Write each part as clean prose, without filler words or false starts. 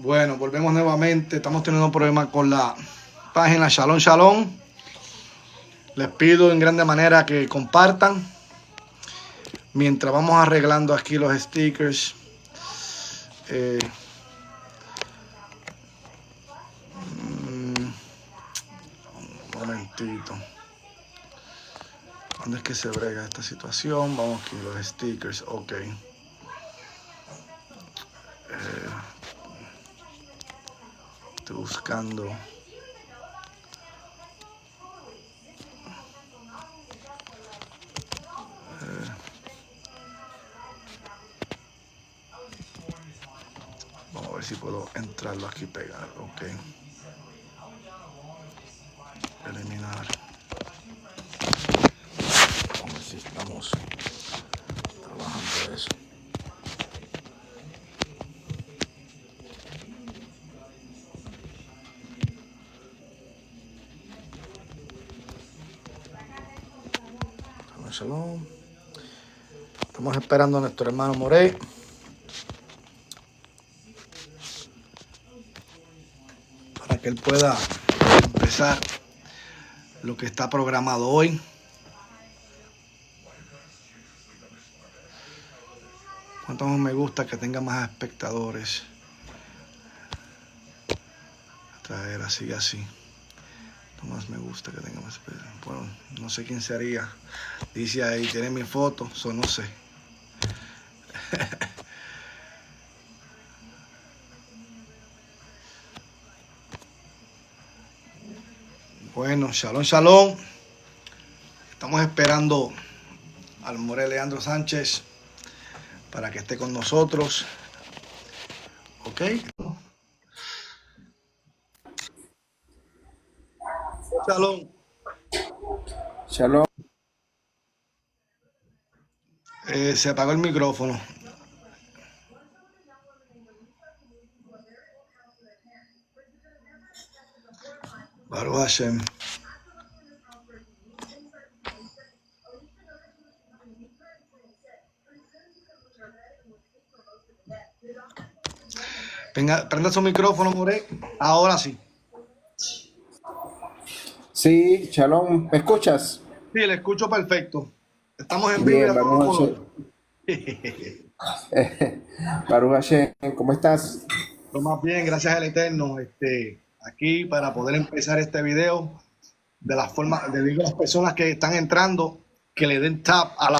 Bueno, volvemos nuevamente. Estamos teniendo un problema con la página Shalom Shalom. Les pido en grande manera que compartan mientras vamos arreglando aquí los stickers. Un momentito. ¿Dónde es que se brega esta situación? Vamos aquí, los stickers. Ok. Estoy buscando. Vamos a ver si puedo entrarlo aquí y pegar. Ok. Eliminar. Vamos a ver si estamos trabajando eso. Shalom. Estamos esperando a nuestro hermano Moré. Para que él pueda empezar lo que está programado hoy. Cuanto más me gusta que tenga más espectadores. Traer así, así. Cuanto más me gusta que tenga más espectadores. Bueno, no sé quién sería. Dice ahí, tiene mi foto, eso no sé. Bueno, shalom, shalom. Estamos esperando al Moré Leandro Sánchez para que esté con nosotros. Ok. Shalom. Shalom. Se apagó el micrófono. Baruch Hashem. Venga, prenda su micrófono, Moré. Ahora sí. Sí, Shalom. ¿Me escuchas? Sí, le escucho perfecto. Estamos en vivo y Bien, a todo Baruch color. Hashem. Baruch Hashem, ¿cómo estás? Lo más bien, gracias al Eterno. Aquí para poder empezar este video de la forma, le digo a las personas que están entrando que le den tap a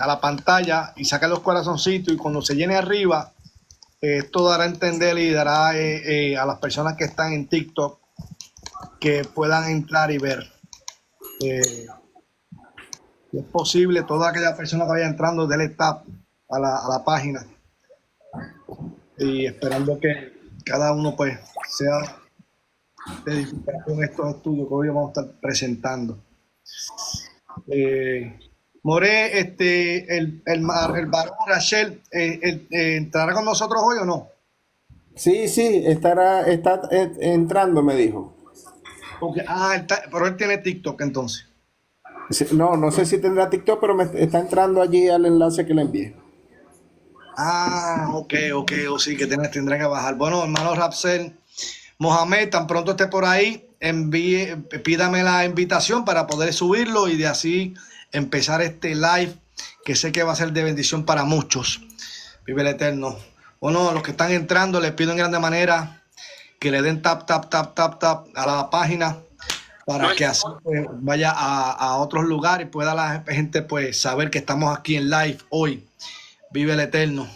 la pantalla y saquen los corazoncitos, y cuando se llene arriba, esto dará a entender y dará a las personas que están en TikTok que puedan entrar y ver. Si es posible, toda aquella persona que vaya entrando, dele tap a la página, y esperando que cada uno pues sea edificado con estos estudios que hoy vamos a estar presentando. More, el varón Rachel, ¿entrará con nosotros hoy o no? Sí, está entrando, me dijo. Porque, pero él tiene TikTok entonces. Sí, no sé si tendrá TikTok, pero me está entrando allí al enlace que le envié. Ok, o sí, que tendrá que bajar. Bueno, hermano Rapsel, Mohamed, tan pronto esté por ahí, pídame la invitación para poder subirlo y de así empezar este live que sé que va a ser de bendición para muchos. Vive el Eterno. Bueno, a los que están entrando les pido en grande manera que le den tap a la página para que así pues, vaya a otros lugares y pueda la gente pues saber que estamos aquí en live hoy. Vive el Eterno.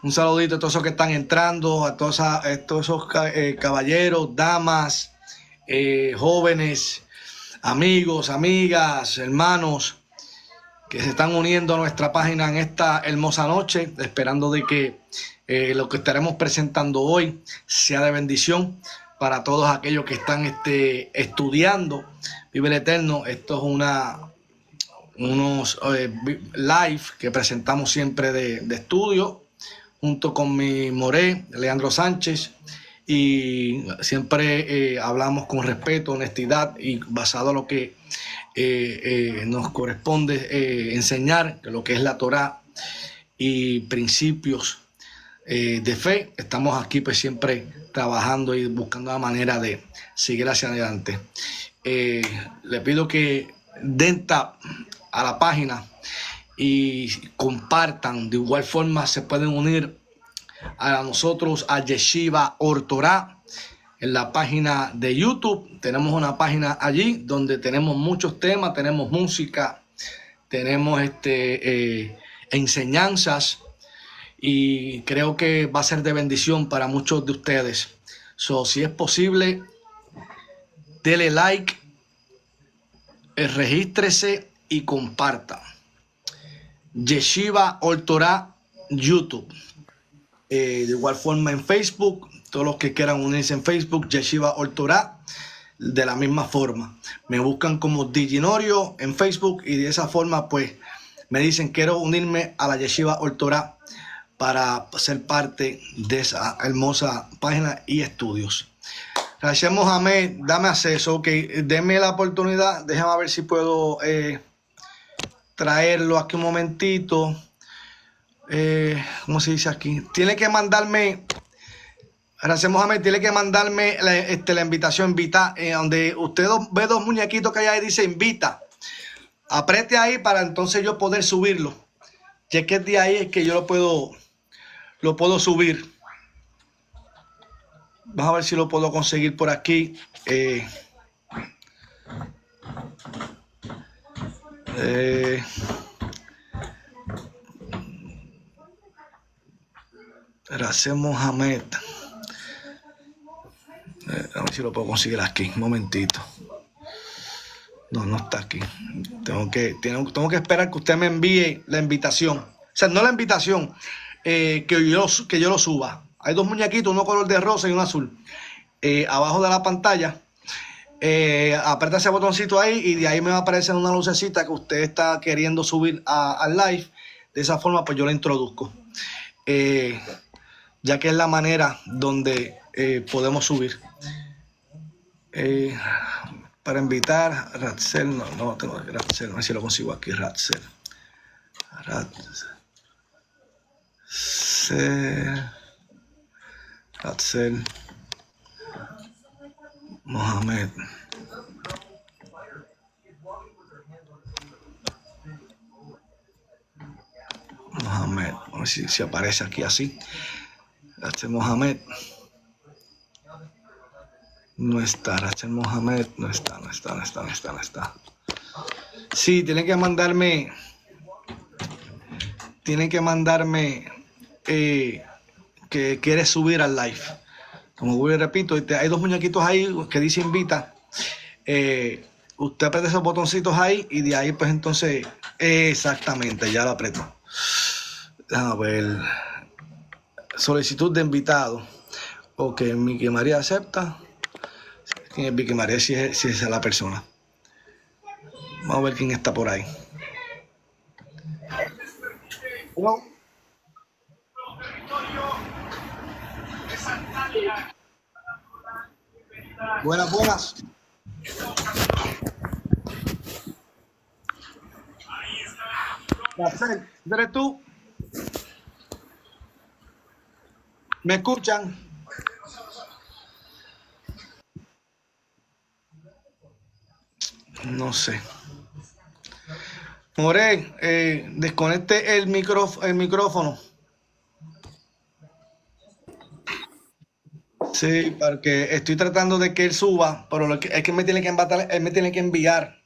Un saludito a todos esos que están entrando, a todos esos caballeros, damas, jóvenes, amigos, amigas, hermanos que se están uniendo a nuestra página en esta hermosa noche, esperando de que lo que estaremos presentando hoy sea de bendición para todos aquellos que están estudiando. Vive el Eterno. Esto es unos live que presentamos siempre de estudio, junto con mi Moré, Leandro Sánchez, y siempre hablamos con respeto, honestidad y basado en lo que nos corresponde enseñar, lo que es la Torá y principios de fe. Estamos aquí pues siempre trabajando y buscando la manera de seguir hacia adelante. Le pido que den tap a la página y compartan. De igual forma se pueden unir a nosotros a Yeshiva Ortorá en la página de YouTube. Tenemos una página allí donde tenemos muchos temas, tenemos música, tenemos enseñanzas, y creo que va a ser de bendición para muchos de ustedes. Si es posible, dele like, regístrese y comparta. Yeshiva Ortorá YouTube. De igual forma en Facebook, todos los que quieran unirse en Facebook, Yeshiva Ortorá, de la misma forma. Me buscan como Diginorio en Facebook y de esa forma pues me dicen quiero unirme a la Yeshiva Ortorá para ser parte de esa hermosa página y estudios. Gracias, Mohamed, dame acceso, ok, denme la oportunidad, déjame ver si puedo traerlo aquí un momentito. ¿Cómo se dice aquí? Tiene que mandarme, gracias, Mohamed, tiene que mandarme la invitación, invita, donde usted ve dos muñequitos que hay ahí, dice invita. Apriete ahí para entonces yo poder subirlo. Ya que de ahí es que yo lo puedo subir. Vamos a ver si lo puedo conseguir por aquí. Gracias, Mohamed. A ver si lo puedo conseguir aquí. Un momentito. No está aquí. Tengo que esperar que usted me envíe la invitación. O sea, no la invitación, que yo lo suba. Hay dos muñequitos, uno color de rosa y uno azul. Abajo de la pantalla. Aprieta ese botoncito ahí y de ahí me va a aparecer una lucecita que usted está queriendo subir al live. De esa forma, pues yo la introduzco. Ya que es la manera donde podemos subir. Para invitar a Ratzel, no tengo Ratzel, a ver si lo consigo aquí, Ratzel. Ratzel Mohamed. A ver si aparece aquí así. Ratzel Mohamed. No está, Rachel Mohamed, no está. Sí, tienen que mandarme que quieres subir al live. Como vuelvo y repito, hay dos muñequitos ahí que dice invita. Usted aprieta esos botoncitos ahí y de ahí pues entonces, exactamente, ya lo aprieto. A ver, solicitud de invitado. Ok, Miki María acepta. ¿Quién es Vicky María? Si es la persona. Vamos a ver quién está por ahí. Hello. Buenas. ¿Eres tú? ¿Me escuchan? No sé. More, desconecte el micrófono. Sí, porque estoy tratando de que él suba, pero es que él me tiene que enviar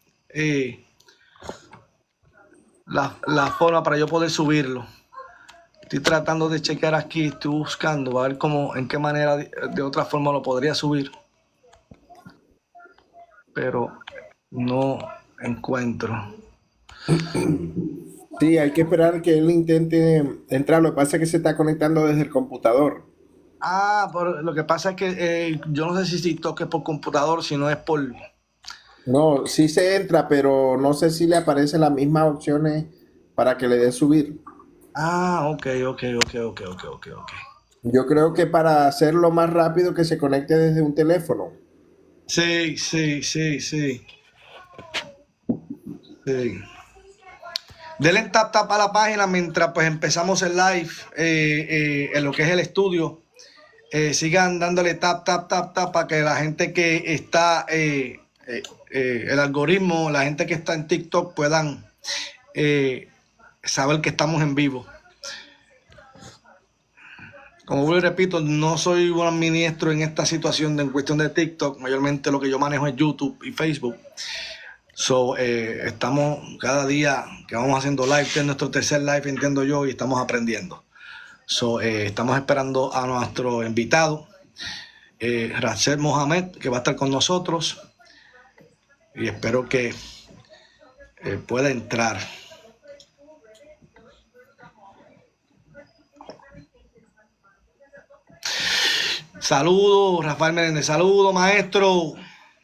la forma para yo poder subirlo. Estoy tratando de chequear aquí, estoy buscando, a ver en qué manera de otra forma lo podría subir. Pero no encuentro. Sí, hay que esperar que él intente entrar. Lo que pasa es que se está conectando desde el computador. Pero lo que pasa es que yo no sé si toque por computador, si no es por... No, sí se entra, pero no sé si le aparecen las mismas opciones para que le dé subir. Ok. Yo creo que para hacerlo más rápido que se conecte desde un teléfono. Sí. Denle tap tap a la página mientras pues empezamos el live en lo que es el estudio. Sigan dándole tap tap tap tap para que la gente que está el algoritmo, la gente que está en TikTok puedan saber que estamos en vivo. Como vuelvo y repito, no soy un administrador en esta situación en cuestión de TikTok. Mayormente lo que yo manejo es YouTube y Facebook. Estamos cada día que vamos haciendo live, este es nuestro tercer live, entiendo yo, y estamos aprendiendo. Estamos esperando a nuestro invitado, Rachel Mohamed, que va a estar con nosotros, y espero que pueda entrar. Saludos, Rafael Menéndez, saludos, maestro.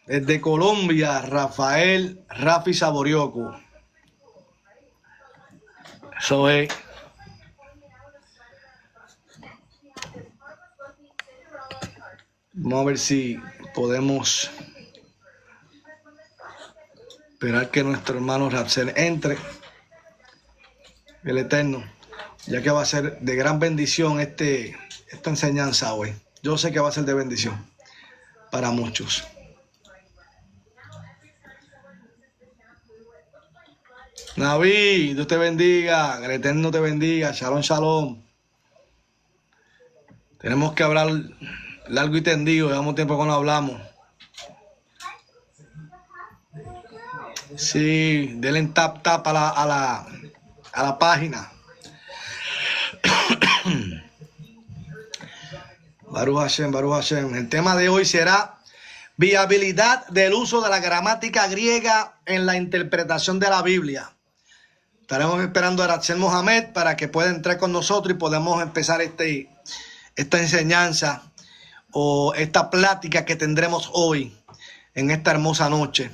Desde Colombia, Rafi Saborioco. Eso es. Vamos a ver si podemos esperar que nuestro hermano Rapsel entre. El Eterno, ya que va a ser de gran bendición esta enseñanza hoy. Yo sé que va a ser de bendición para muchos. Naví, Dios te bendiga, que el Eterno te bendiga, shalom, shalom. Tenemos que hablar largo y tendido, llevamos tiempo que no hablamos. Sí, denle tap tap a la página. Baruch Hashem, Baruch Hashem. El tema de hoy será viabilidad del uso de la gramática griega en la interpretación de la Biblia. Estaremos esperando a Rachel Mohamed para que pueda entrar con nosotros y podamos empezar esta enseñanza o esta plática que tendremos hoy en esta hermosa noche.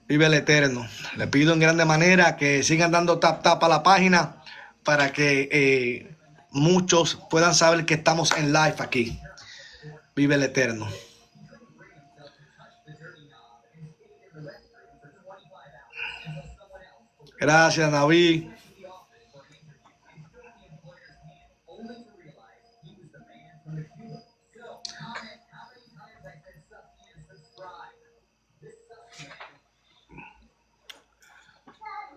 Vive el Eterno. Le pido en grande manera que sigan dando tap tap a la página para que muchos puedan saber que estamos en live aquí. Vive el Eterno. Gracias, Naví.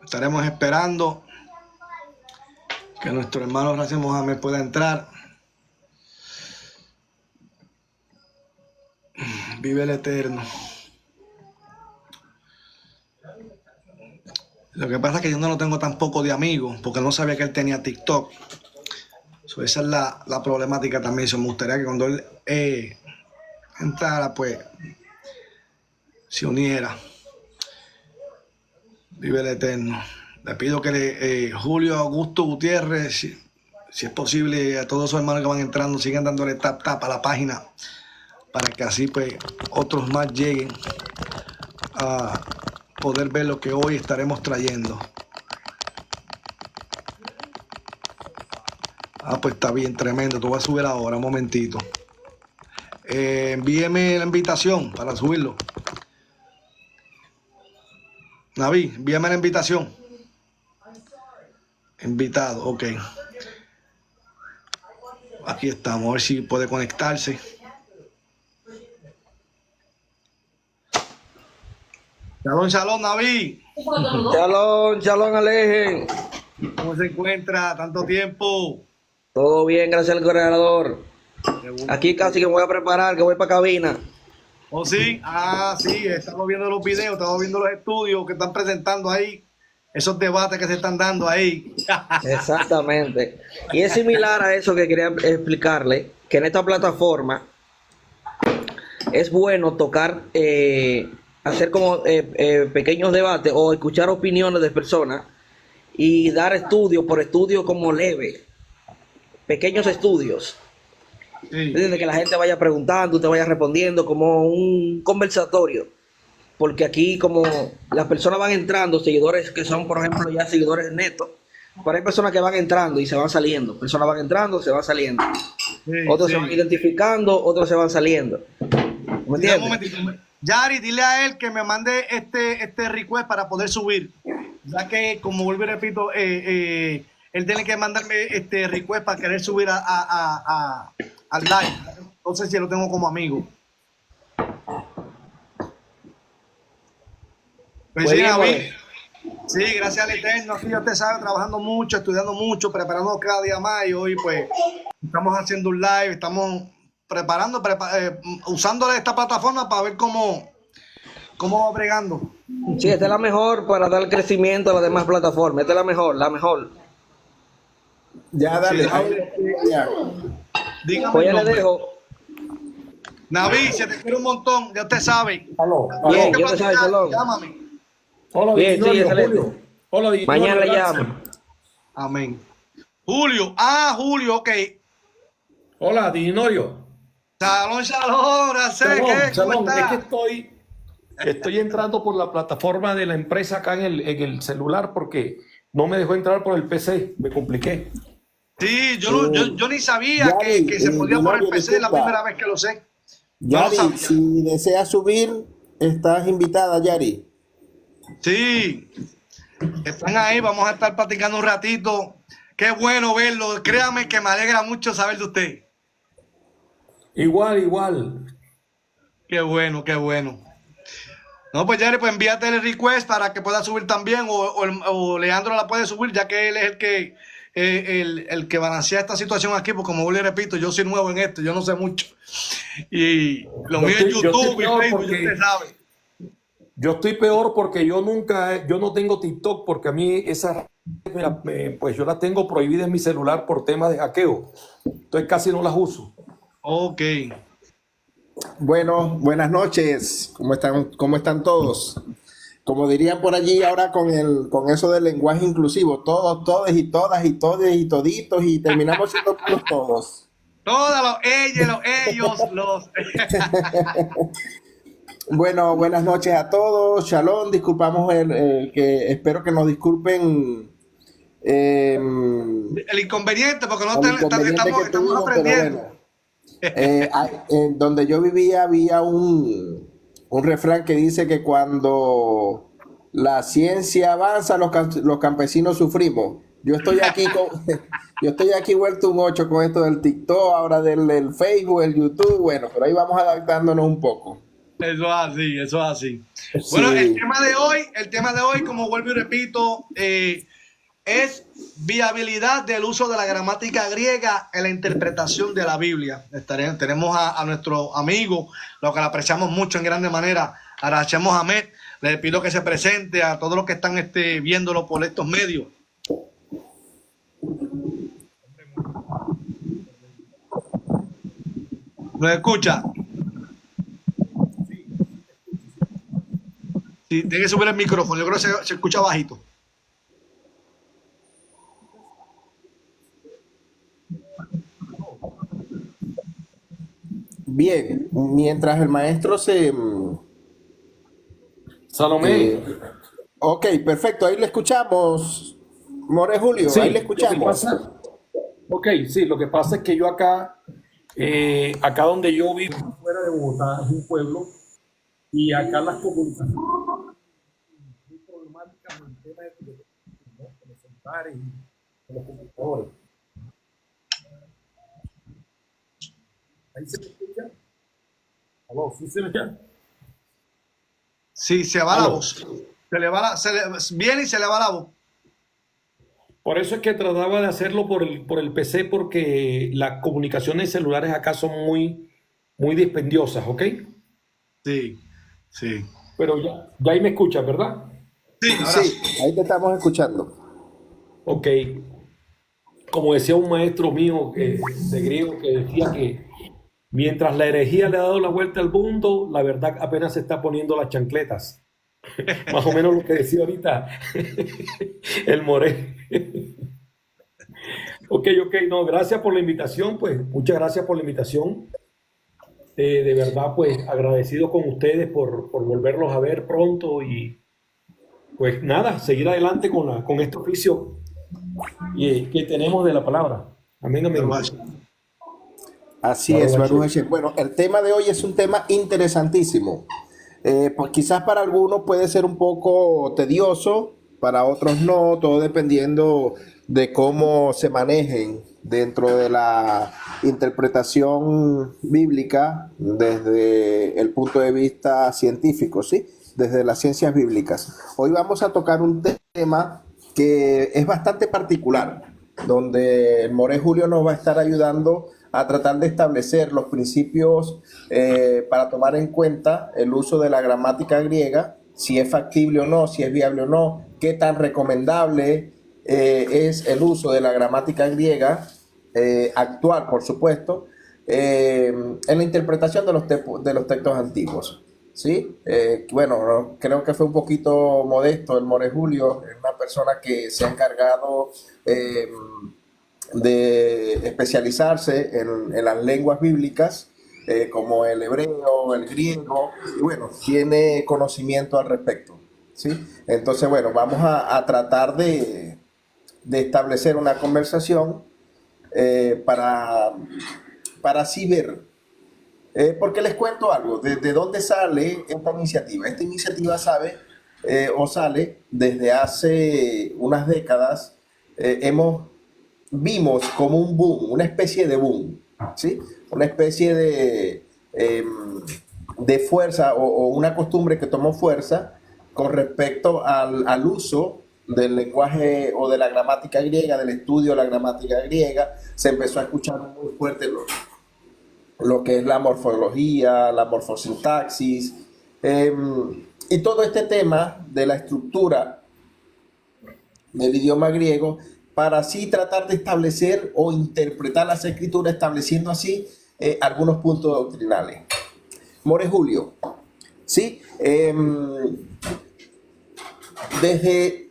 Estaremos esperando que nuestro hermano Rachel Mohamed pueda entrar. Vive el Eterno. Lo que pasa es que yo no lo tengo tampoco de amigo, porque no sabía que él tenía TikTok. Esa es la problemática también. Me gustaría que cuando él entrara, pues, se uniera. Vive el Eterno. Le pido que Julio Augusto Gutiérrez, si es posible, a todos esos hermanos que van entrando, sigan dándole tap tap a la página para que así pues otros más lleguen a poder ver lo que hoy estaremos trayendo. Pues está bien, tremendo. Tú vas a subir ahora, un momentito. Envíeme la invitación para subirlo. Naví, envíame la invitación. Invitado, ok. Aquí estamos, a ver si puede conectarse. Shalom, shalom, Naví. Shalom, shalom, Alejen. ¿Cómo se encuentra? Tanto tiempo. Todo bien, gracias al Creador. Aquí casi que me voy a preparar, que voy para cabina. ¿Oh, sí? Ah, sí, estamos viendo los videos, estamos viendo los estudios que están presentando ahí, esos debates que se están dando ahí. Exactamente. Y es similar a eso que quería explicarle, que en esta plataforma es bueno tocar, hacer como pequeños debates o escuchar opiniones de personas y dar estudio por estudio como leve, pequeños estudios. Sí. Desde que la gente vaya preguntando, te vaya respondiendo como un conversatorio, porque aquí como las personas van entrando, seguidores que son por ejemplo ya seguidores netos, pero hay personas que van entrando y se van saliendo, personas van entrando, se van saliendo, Sí, otros sí. se van identificando, otros se van saliendo. ¿Me Dile un entiendes? momentito. Yari, dile a él que me mande este request para poder subir. ya que, como vuelvo y repito, él tiene que mandarme este request para querer subir al live. Entonces, si lo tengo como amigo. Pues sí, David. Sí, gracias al Eterno. Aquí usted sabe, trabajando mucho, estudiando mucho, preparando cada día más. Y hoy, pues, estamos haciendo un live, estamos preparando, usando esta plataforma para ver cómo va bregando. Sí, esta es la mejor para dar crecimiento a las demás plataformas. Esta es la mejor, la mejor. Ya, dale. Sí, Ya. dígame Pues el ya le nombre. dejo. Naví, se te quiere un montón, ya usted sabe. Aló, Bien, aló. yo te sabe, Cholón. Llámame. Hola, Bien, sí, Diginorio, excelente. Julio. Hola, Diginorio, Mañana le gracias. llamo. Amén. Julio, Julio, ok. Hola, Diginorio. Shalom, shalom, Racé, ¿qué? ¿Cómo Shalom. Es que está? estoy entrando por la plataforma de la empresa acá en el celular porque no me dejó entrar por el PC, me compliqué. Sí, yo ni sabía Yari, que se podía por el Yari, PC, es la disculpa. primera vez que lo sé. No lo Yari, sabía. si deseas subir, estás invitada, Yari. Sí, están ahí, vamos a estar platicando un ratito. Qué bueno verlo, créame que me alegra mucho saber de usted. Igual. Qué bueno, qué bueno. No, pues Jerry, pues envíate el request para que pueda subir también, o Leandro la puede subir, ya que él es el que balancea esta situación aquí, porque como le repito, yo soy nuevo en esto, yo no sé mucho. Y lo mío es Yo estoy YouTube y peor Facebook, porque- usted sabe. Yo estoy peor porque yo no tengo TikTok porque a mí pues yo las tengo prohibidas en mi celular por temas de hackeo. Entonces casi no las uso. Ok. Bueno, buenas noches. ¿Cómo están todos? Como dirían por allí ahora con eso del lenguaje inclusivo, todos, todes y todas y todes y toditos y terminamos siendo puros todos. Todos ellos, los... Bueno, buenas noches a todos. Shalom, disculpamos que espero que nos disculpen El inconveniente, porque no el inconveniente estamos que tuvimos, pero aprendiendo. bueno. En donde yo vivía había un refrán que dice que cuando la ciencia avanza, los campesinos sufrimos. Yo estoy aquí yo estoy aquí vuelto un 8 con esto del TikTok, ahora del Facebook, el YouTube, bueno, pero ahí vamos adaptándonos un poco. Eso es así, eso es así. Sí. Bueno, el tema de hoy, como vuelvo y repito, es viabilidad del uso de la gramática griega en la interpretación de la Biblia. Tenemos a nuestro amigo, lo que le apreciamos mucho en grande manera, a Rachel Mohamed. Le pido que se presente a todos los que están viéndolo por estos medios. ¿Nos escucha? Sí, tiene que subir el micrófono. Yo creo que se escucha bajito. Bien, mientras el maestro Salomé. ok, perfecto, ahí le escuchamos. More Julio, Sí, ahí le lo que escuchamos. lo que pasa es que yo acá donde yo vivo, fuera de Bogotá, es un pueblo, y acá las comunicaciones son muy problemáticas en el tema ¿no? Con los celulares y con los computadores. ¿Ahí se me escucha? ¿Aló? ¿Sí se me escucha? Sí, se va la Aló. voz. Viene y se le va la voz. Por eso es que trataba de hacerlo por el PC, porque las comunicaciones celulares acá son muy dispendiosas, ¿ok? Sí, sí. Pero ya ahí me escuchas, ¿verdad? Sí, ahora Sí, sí. ahí te estamos escuchando. Ok. Como decía un maestro mío de griego que decía que mientras la herejía le ha dado la vuelta al mundo, la verdad apenas se está poniendo las chancletas. Más o menos lo que decía ahorita el More. Ok, no, gracias por la invitación, pues, muchas gracias por la invitación. De verdad, pues, agradecido con ustedes por volverlos a ver pronto y, pues, nada, seguir adelante con este oficio que tenemos de la palabra. Amén, amén. Así Baruch es, Baruch Hashem. Hashem. Bueno, el tema de hoy es un tema interesantísimo. Pues quizás para algunos puede ser un poco tedioso, para otros no, todo dependiendo de cómo se manejen dentro de la interpretación bíblica desde el punto de vista científico, ¿sí? Desde las ciencias bíblicas. Hoy vamos a tocar un tema que es bastante particular, donde el More Julio nos va a estar ayudando a tratar de establecer los principios para tomar en cuenta el uso de la gramática griega, si es factible o no, si es viable o no, qué tan recomendable es el uso de la gramática griega actual, por supuesto, en la interpretación de los textos antiguos. ¿Sí? Bueno, creo que fue un poquito modesto el More Julio, es una persona que se ha encargado de especializarse en las lenguas bíblicas, como el hebreo, el griego, y bueno, tiene conocimiento al respecto, ¿sí? Entonces, bueno, vamos a tratar de establecer una conversación para así ver. Porque les cuento algo, ¿de dónde sale esta iniciativa? Esta iniciativa sale desde hace unas décadas. Vimos como un boom, una especie de boom, ¿sí? Una especie de fuerza o una costumbre que tomó fuerza con respecto al uso del lenguaje o de la gramática griega, del estudio de la gramática griega. Se empezó a escuchar muy fuerte lo que es la morfología, la morfosintaxis, y todo este tema de la estructura del idioma griego, para así tratar de establecer o interpretar las escrituras, estableciendo así algunos puntos doctrinales. More Julio, ¿sí? Desde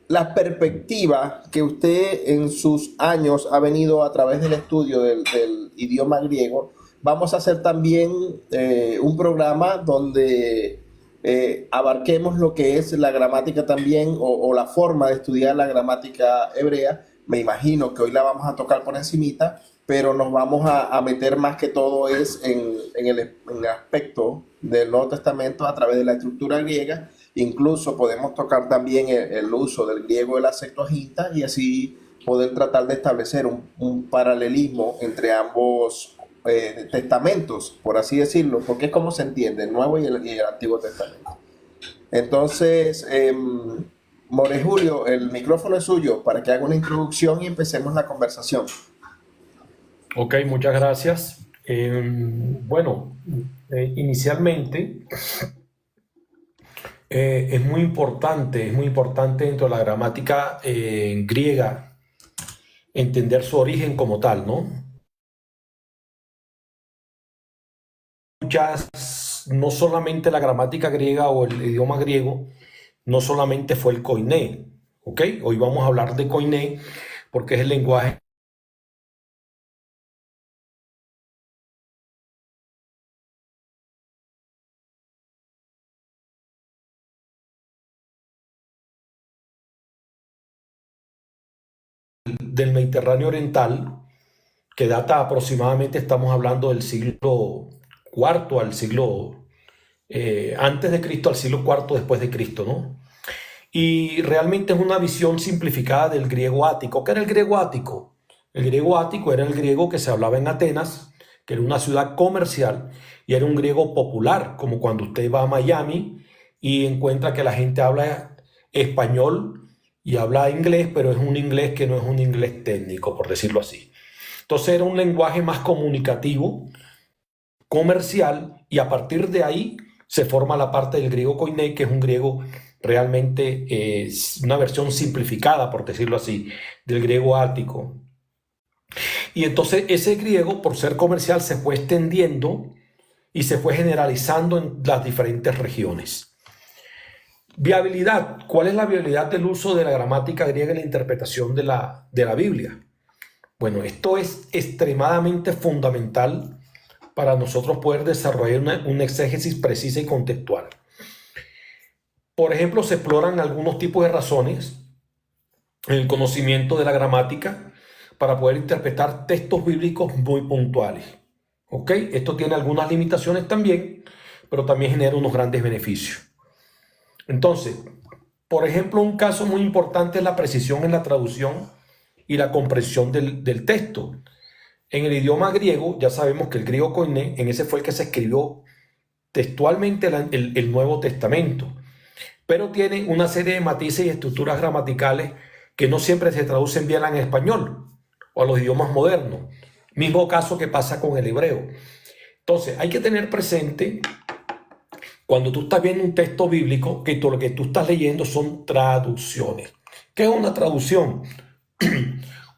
la perspectiva que usted en sus años ha venido a través del estudio del idioma griego, vamos a hacer también un programa donde abarquemos lo que es la gramática también o la forma de estudiar la gramática hebrea. Me imagino que hoy la vamos a tocar por encimita, pero nos vamos a meter más que todo en el aspecto del Nuevo Testamento a través de la estructura griega. Incluso podemos tocar también el uso del griego de la Septuaginta y así poder tratar de establecer un paralelismo entre ambos testamentos, por así decirlo, porque es como se entiende el Nuevo y el Antiguo Testamento. Entonces, More Julio, el micrófono es suyo para que haga una introducción y empecemos la conversación. Ok, muchas gracias. Bueno, inicialmente es muy importante dentro de la gramática griega entender su origen como tal, ¿no? No solamente la gramática griega o el idioma griego, no solamente fue el koiné, ¿ok? Hoy vamos a hablar de koiné porque es el lenguaje del Mediterráneo oriental, que data aproximadamente, estamos hablando del siglo IV al siglo antes de Cristo al siglo IV después de Cristo, ¿no? Y realmente es una visión simplificada del griego ático. ¿Qué era el griego ático? El griego ático era el griego que se hablaba en Atenas, que era una ciudad comercial, y era un griego popular, como cuando usted va a Miami y encuentra que la gente habla español y habla inglés, pero es un inglés que no es un inglés técnico, por decirlo así. Entonces era un lenguaje más comunicativo, comercial, y a partir de ahí se forma la parte del griego koiné, que es un griego realmente una versión simplificada, por decirlo así, del griego ático. Y entonces ese griego, por ser comercial, se fue extendiendo y se fue generalizando en las diferentes regiones. Viabilidad. ¿Cuál es la viabilidad del uso de la gramática griega en la interpretación de la Biblia? Bueno, esto es extremadamente fundamental para nosotros poder desarrollar una exégesis precisa y contextual. Por ejemplo, se exploran algunos tipos de razones en el conocimiento de la gramática para poder interpretar textos bíblicos muy puntuales. ¿Ok? Esto tiene algunas limitaciones también, pero también genera unos grandes beneficios. Entonces, por ejemplo, un caso muy importante es la precisión en la traducción y la comprensión del texto. En el idioma griego, ya sabemos que el griego koiné, en ese fue el que se escribió textualmente el Nuevo Testamento, pero tiene una serie de matices y estructuras gramaticales que no siempre se traducen bien al español o a los idiomas modernos. Mismo caso que pasa con el hebreo. Entonces, hay que tener presente, cuando tú estás viendo un texto bíblico, que todo lo que tú estás leyendo son traducciones. ¿Qué es una traducción?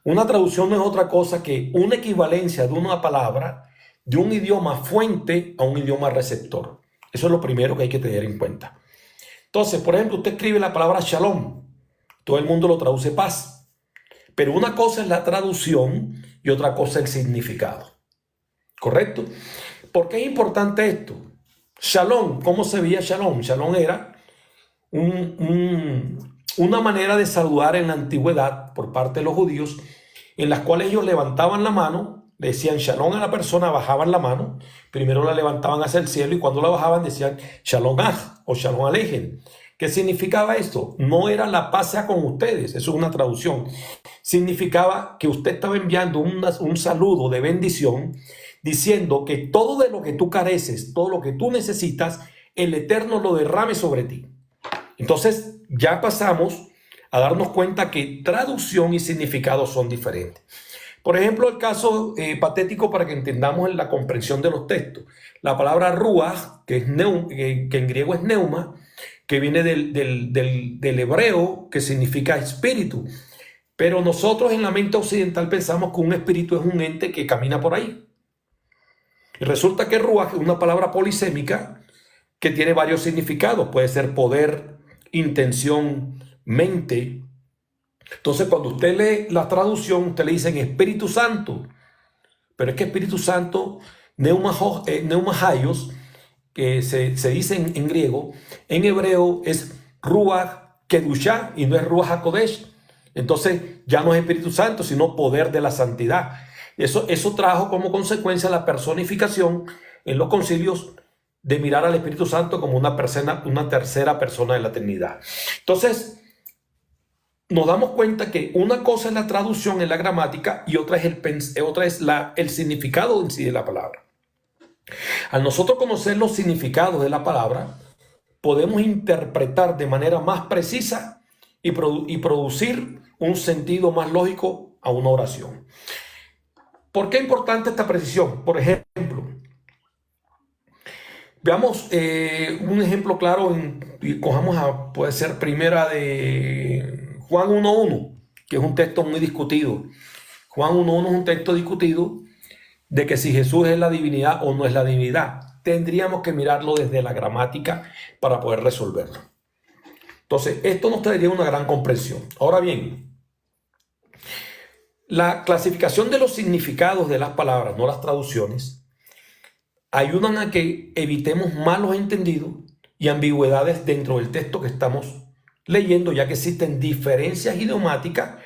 Una traducción no es otra cosa que una equivalencia de una palabra de un idioma fuente a un idioma receptor. Eso es lo primero que hay que tener en cuenta. Entonces, por ejemplo, usted escribe la palabra shalom. Todo el mundo lo traduce paz. Pero una cosa es la traducción y otra cosa el significado. ¿Correcto? ¿Por qué es importante esto? Shalom, ¿cómo se veía shalom? Shalom era una manera de saludar en la antigüedad por parte de los judíos, en las cuales ellos levantaban la mano, le decían shalom a la persona, bajaban la mano, primero la levantaban hacia el cielo y cuando la bajaban decían shalom aj o shalom alejen. ¿Qué significaba esto? No era la paz sea con ustedes, eso es una traducción. Significaba que usted estaba enviando un saludo de bendición, diciendo que todo de lo que tú careces, todo lo que tú necesitas, el Eterno lo derrame sobre ti. Entonces ya pasamos a darnos cuenta que traducción y significado son diferentes. Por ejemplo, el caso patético para que entendamos la comprensión de los textos. La palabra ruach, que en griego es neuma, que viene del hebreo, que significa espíritu. Pero nosotros en la mente occidental pensamos que un espíritu es un ente que camina por ahí. Y resulta que ruach es una palabra polisémica que tiene varios significados. Puede ser poder, intención, mente. Entonces, cuando usted lee la traducción, usted le dicen Espíritu Santo. Pero es que Espíritu Santo, neumahaios, que se dice en griego, en hebreo es Ruach Kedushá y no es Ruach HaKodesh. Entonces, ya no es Espíritu Santo, sino poder de la santidad. Eso trajo como consecuencia la personificación en los concilios de mirar al Espíritu Santo como una tercera persona de la Trinidad. Entonces, nos damos cuenta que una cosa es la traducción en la gramática y otra es el significado en sí de la palabra. Al nosotros conocer los significados de la palabra, podemos interpretar de manera más precisa y producir un sentido más lógico a una oración. ¿Por qué es importante esta precisión? Por ejemplo, veamos un ejemplo claro y cojamos puede ser primera de Juan 1.1, que es un texto muy discutido. Juan 1.1 es un texto discutido de que si Jesús es la divinidad o no es la divinidad. Tendríamos que mirarlo desde la gramática para poder resolverlo. Entonces, esto nos traería una gran comprensión. Ahora bien, la clasificación de los significados de las palabras, no las traducciones, ayudan a que evitemos malos entendidos y ambigüedades dentro del texto que estamos leyendo, ya que existen diferencias idiomáticas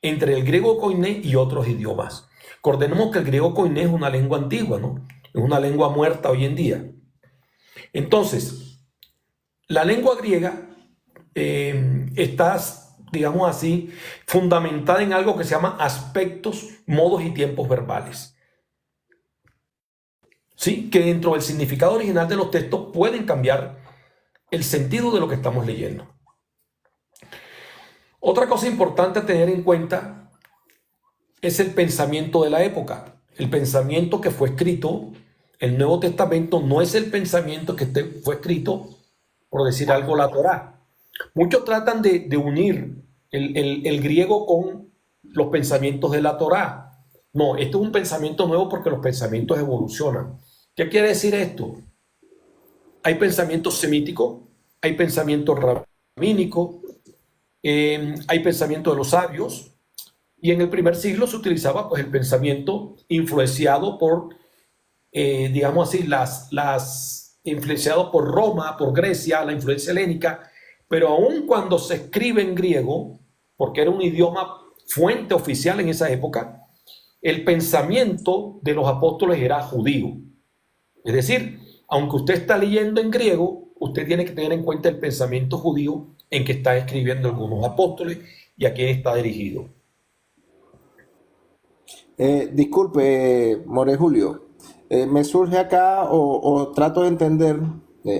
entre el griego koiné y otros idiomas. Recordemos que el griego koiné es una lengua antigua, ¿no? Es una lengua muerta hoy en día. Entonces, la lengua griega está, digamos así, fundamentada en algo que se llama aspectos, modos y tiempos verbales. ¿Sí? Que dentro del significado original de los textos pueden cambiar el sentido de lo que estamos leyendo. Otra cosa importante a tener en cuenta es el pensamiento de la época. El pensamiento que fue escrito, el Nuevo Testamento no es el pensamiento que fue escrito, por decir algo, la Torá. Muchos tratan de unir el griego con los pensamientos de la Torá. No, esto es un pensamiento nuevo porque los pensamientos evolucionan. ¿Qué quiere decir esto? Hay pensamiento semítico, hay pensamiento rabínico, hay pensamiento de los sabios, y en el primer siglo se utilizaba pues el pensamiento influenciado por, digamos así, influenciado por Roma, por Grecia, la influencia helénica, pero aun cuando se escribe en griego, porque era un idioma fuente oficial en esa época, el pensamiento de los apóstoles era judío. Es decir, aunque usted está leyendo en griego, usted tiene que tener en cuenta el pensamiento judío en que está escribiendo algunos apóstoles y a quién está dirigido. Disculpe, More Julio, me surge acá o trato de entender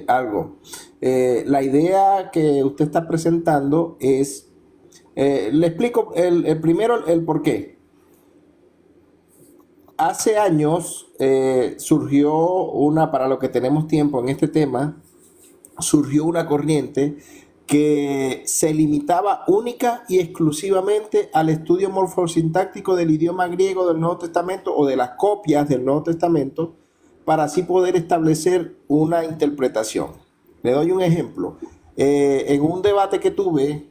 algo. La idea que usted está presentando es, le explico primero el por qué. Hace años surgió para lo que tenemos tiempo en este tema, surgió una corriente que se limitaba única y exclusivamente al estudio morfosintáctico del idioma griego del Nuevo Testamento o de las copias del Nuevo Testamento para así poder establecer una interpretación. Le doy un ejemplo. En un debate que tuve,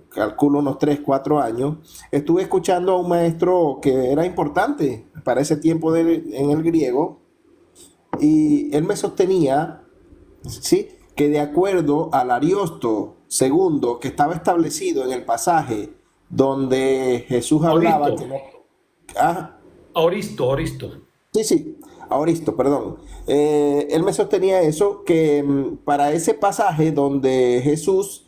calculo unos 3, 4 años, estuve escuchando a un maestro que era importante para ese tiempo en el griego, y él me sostenía, ¿sí?, que de acuerdo al Ariosto II, que estaba establecido en el pasaje donde Jesús hablaba... Aoristo. Sí, Aoristo, perdón. Él me sostenía eso, que para ese pasaje donde Jesús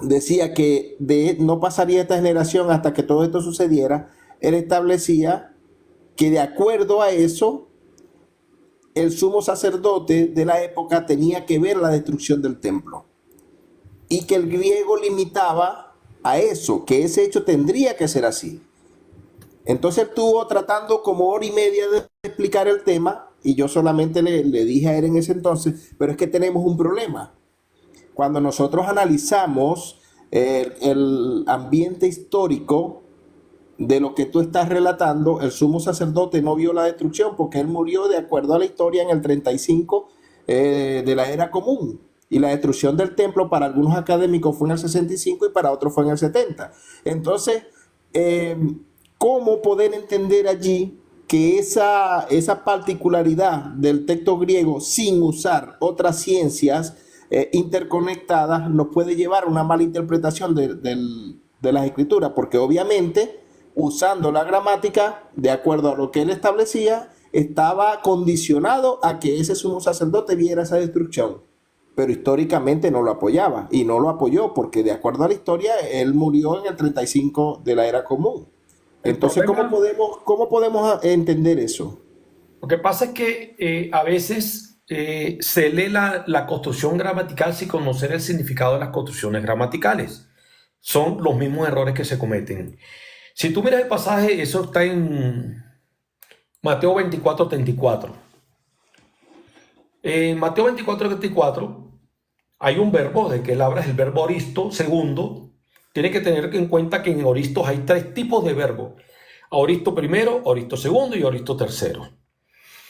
decía que no pasaría esta generación hasta que todo esto sucediera, él establecía que de acuerdo a eso, el sumo sacerdote de la época tenía que ver la destrucción del templo, y que el griego limitaba a eso, que ese hecho tendría que ser así. Entonces estuvo tratando como hora y media de explicar el tema, y yo solamente le dije a él en ese entonces, pero es que tenemos un problema. Cuando nosotros analizamos el ambiente histórico de lo que tú estás relatando, el sumo sacerdote no vio la destrucción porque él murió de acuerdo a la historia en el 35 de la era común, y la destrucción del templo para algunos académicos fue en el 65 y para otros fue en el 70. Entonces, ¿cómo poder entender allí que esa particularidad del texto griego sin usar otras ciencias interconectadas nos puede llevar a una mala interpretación de las escrituras? Porque obviamente, usando la gramática de acuerdo a lo que él establecía, estaba condicionado a que ese sumo sacerdote viera esa destrucción, pero históricamente no lo apoyaba, y no lo apoyó porque de acuerdo a la historia él murió en el 35 de la era común. Entonces, ¿cómo podemos entender eso? Lo que pasa es que a veces se lee la construcción gramatical sin conocer el significado de las construcciones gramaticales. Son los mismos errores que se cometen. Si tú miras el pasaje, eso está en Mateo 24:34. En Mateo 24:34 hay un verbo de que él habla, es el verbo aoristo, segundo. Tiene que tener en cuenta que en aoristos hay 3 tipos de verbos: aoristo primero, aoristo segundo y aoristo tercero.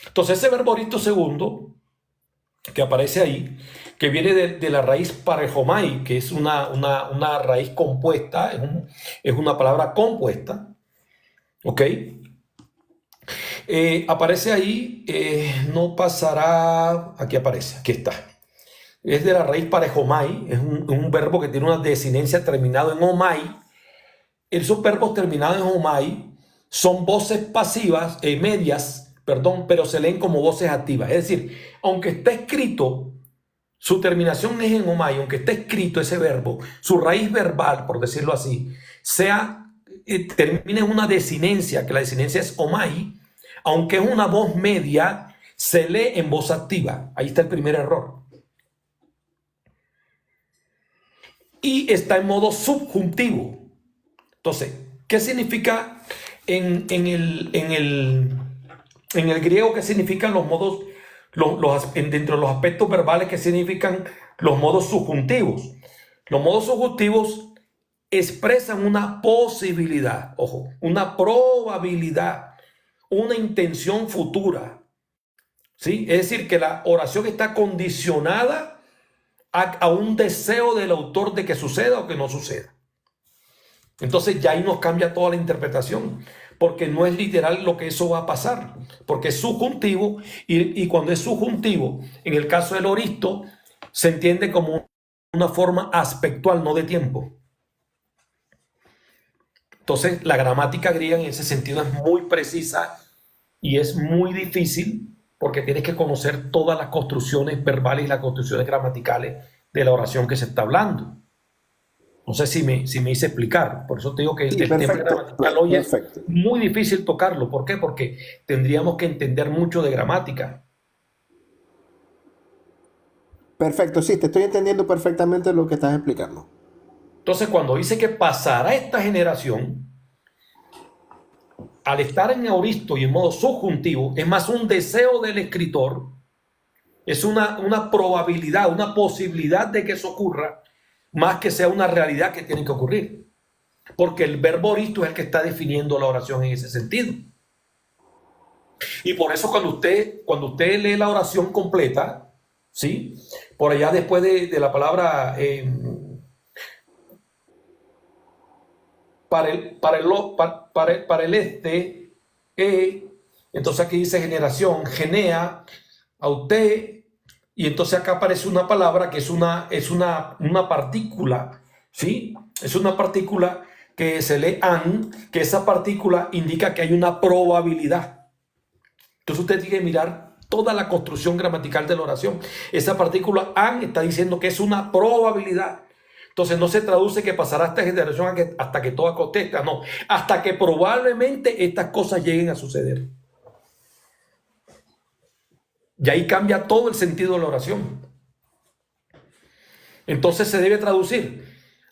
Entonces ese verbo aoristo segundo que aparece ahí, que viene de la raíz parejomai, que es una raíz compuesta, es una palabra compuesta, ¿ok? Aparece ahí, no pasará, aquí aparece, aquí está. Es de la raíz parejomai, es un verbo que tiene una desinencia terminado en omai. Esos verbos terminados en omai son voces pasivas, pero se leen como voces activas. Es decir, aunque está escrito, su terminación es en omai, aunque está escrito ese verbo, su raíz verbal, por decirlo así, termina en una desinencia, que la desinencia es omai, aunque es una voz media, se lee en voz activa. Ahí está el primer error. Y está en modo subjuntivo. Entonces, ¿qué significa en el griego? ¿Qué significan los modos, dentro de los aspectos verbales, qué significan los modos subjuntivos? Los modos subjuntivos expresan una posibilidad, ojo, una probabilidad, una intención futura, ¿sí? Es decir, que la oración está condicionada a un deseo del autor de que suceda o que no suceda. Entonces ya ahí nos cambia toda la interpretación, porque no es literal lo que eso va a pasar, porque es subjuntivo, y cuando es subjuntivo, en el caso del aoristo, se entiende como una forma aspectual, no de tiempo. Entonces la gramática griega en ese sentido es muy precisa y es muy difícil, porque tienes que conocer todas las construcciones verbales y las construcciones gramaticales de la oración que se está hablando. No sé si me hice explicar. Por eso te digo que Sí, el tema perfecto, gramatical hoy es perfecto. muy difícil tocarlo. ¿Por qué? Porque tendríamos que entender mucho de gramática. Perfecto, sí, te estoy entendiendo perfectamente lo que estás explicando. Entonces, cuando dice que pasará esta generación, al estar en aoristo y en modo subjuntivo, es más un deseo del escritor, es una probabilidad, una posibilidad de que eso ocurra, más que sea una realidad que tiene que ocurrir. Porque el verbo aoristo es el que está definiendo la oración en ese sentido. Y por eso cuando usted lee la oración completa, ¿sí? Por allá después de la palabra para el este, entonces aquí dice generación, genea, aute, y entonces acá aparece una palabra que es una partícula, ¿sí? Es una partícula que se lee an, que esa partícula indica que hay una probabilidad. Entonces usted tiene que mirar toda la construcción gramatical de la oración. Esa partícula an está diciendo que es una probabilidad. Entonces no se traduce que pasará esta generación hasta que todo acontezca, no, hasta que probablemente estas cosas lleguen a suceder. Y ahí cambia todo el sentido de la oración. Entonces se debe traducir.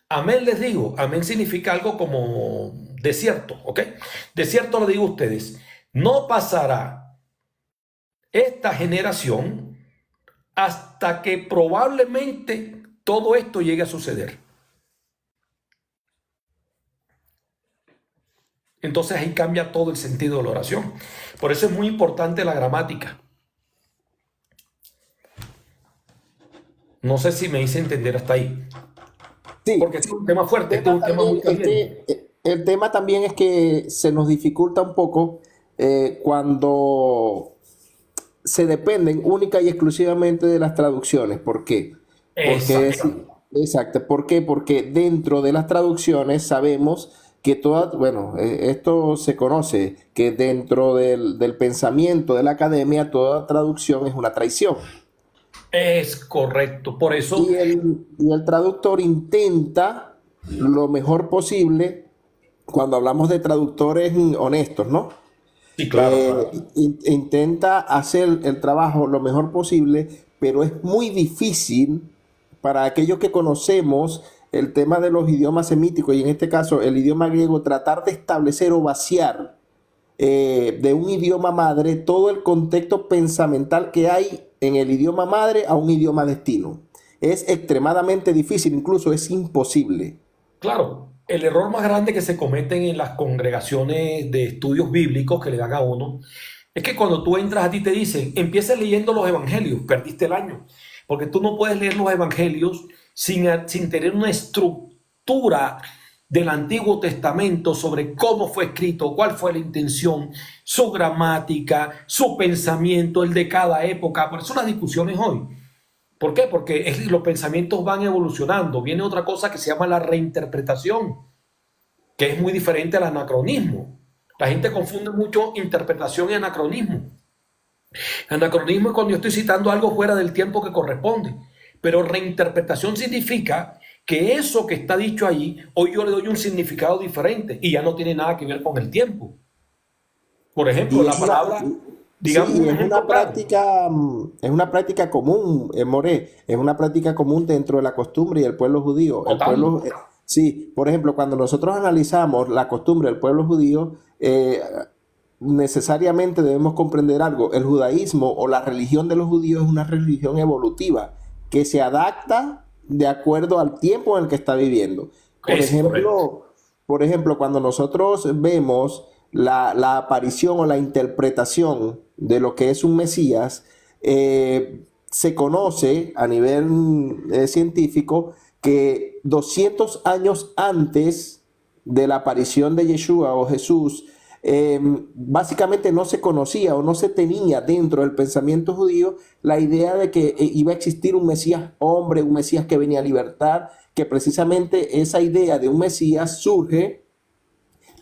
Amén les digo, amén significa algo como desierto, ¿ok? Desierto le digo a ustedes, no pasará esta generación hasta que probablemente todo esto llegue a suceder. Entonces ahí cambia todo el sentido de la oración. Por eso es muy importante la gramática. No sé si me hice entender hasta ahí. Sí, Porque este es un tema fuerte, este es un tema muy caliente. el tema también es que se nos dificulta un poco cuando se dependen única y exclusivamente de las traducciones. ¿Por qué? Porque Exacto. exacto. ¿Por qué? Porque dentro de las traducciones sabemos que todas, bueno, esto se conoce, que dentro del pensamiento de la academia toda traducción es una traición. Es correcto. Por eso, Y el traductor intenta lo mejor posible cuando hablamos de traductores honestos, ¿no? sí, claro, claro. Intenta hacer el trabajo lo mejor posible, pero es muy difícil para aquellos que conocemos el tema de los idiomas semíticos y en este caso el idioma griego, tratar de establecer o vaciar de un idioma madre todo el contexto pensamental que hay en el idioma madre a un idioma destino. Es extremadamente difícil, incluso es imposible. Claro, el error más grande que se cometen en las congregaciones de estudios bíblicos que le dan a uno es que cuando tú entras a ti te dicen, empieza leyendo los evangelios, perdiste el año, porque tú no puedes leer los evangelios sin tener una estructura del Antiguo Testamento sobre cómo fue escrito, cuál fue la intención, su gramática, su pensamiento, el de cada época. Por eso las discusiones hoy. ¿Por qué? Porque los pensamientos van evolucionando. Viene otra cosa que se llama la reinterpretación, que es muy diferente al anacronismo. La gente confunde mucho interpretación y anacronismo. Anacronismo es cuando yo estoy citando algo fuera del tiempo que corresponde. Pero reinterpretación significa que eso que está dicho allí, hoy yo le doy un significado diferente y ya no tiene nada que ver con el tiempo. Por ejemplo, Y la es una, palabra, sí, digamos un ejemplo claro. es una práctica común, More, es una práctica común dentro de la costumbre y el pueblo judío. El Total. pueblo, sí, por ejemplo, cuando nosotros analizamos la costumbre del pueblo judío, necesariamente debemos comprender algo. El judaísmo o la religión de los judíos es una religión evolutiva que se adapta de acuerdo al tiempo en el que está viviendo. Por Es correcto. ejemplo, cuando nosotros vemos la aparición o la interpretación de lo que es un Mesías, se conoce a nivel científico que 200 años antes de la aparición de Yeshua o Jesús, básicamente no se conocía o no se tenía dentro del pensamiento judío la idea de que iba a existir un Mesías hombre, un Mesías que venía a libertar, que precisamente esa idea de un Mesías surge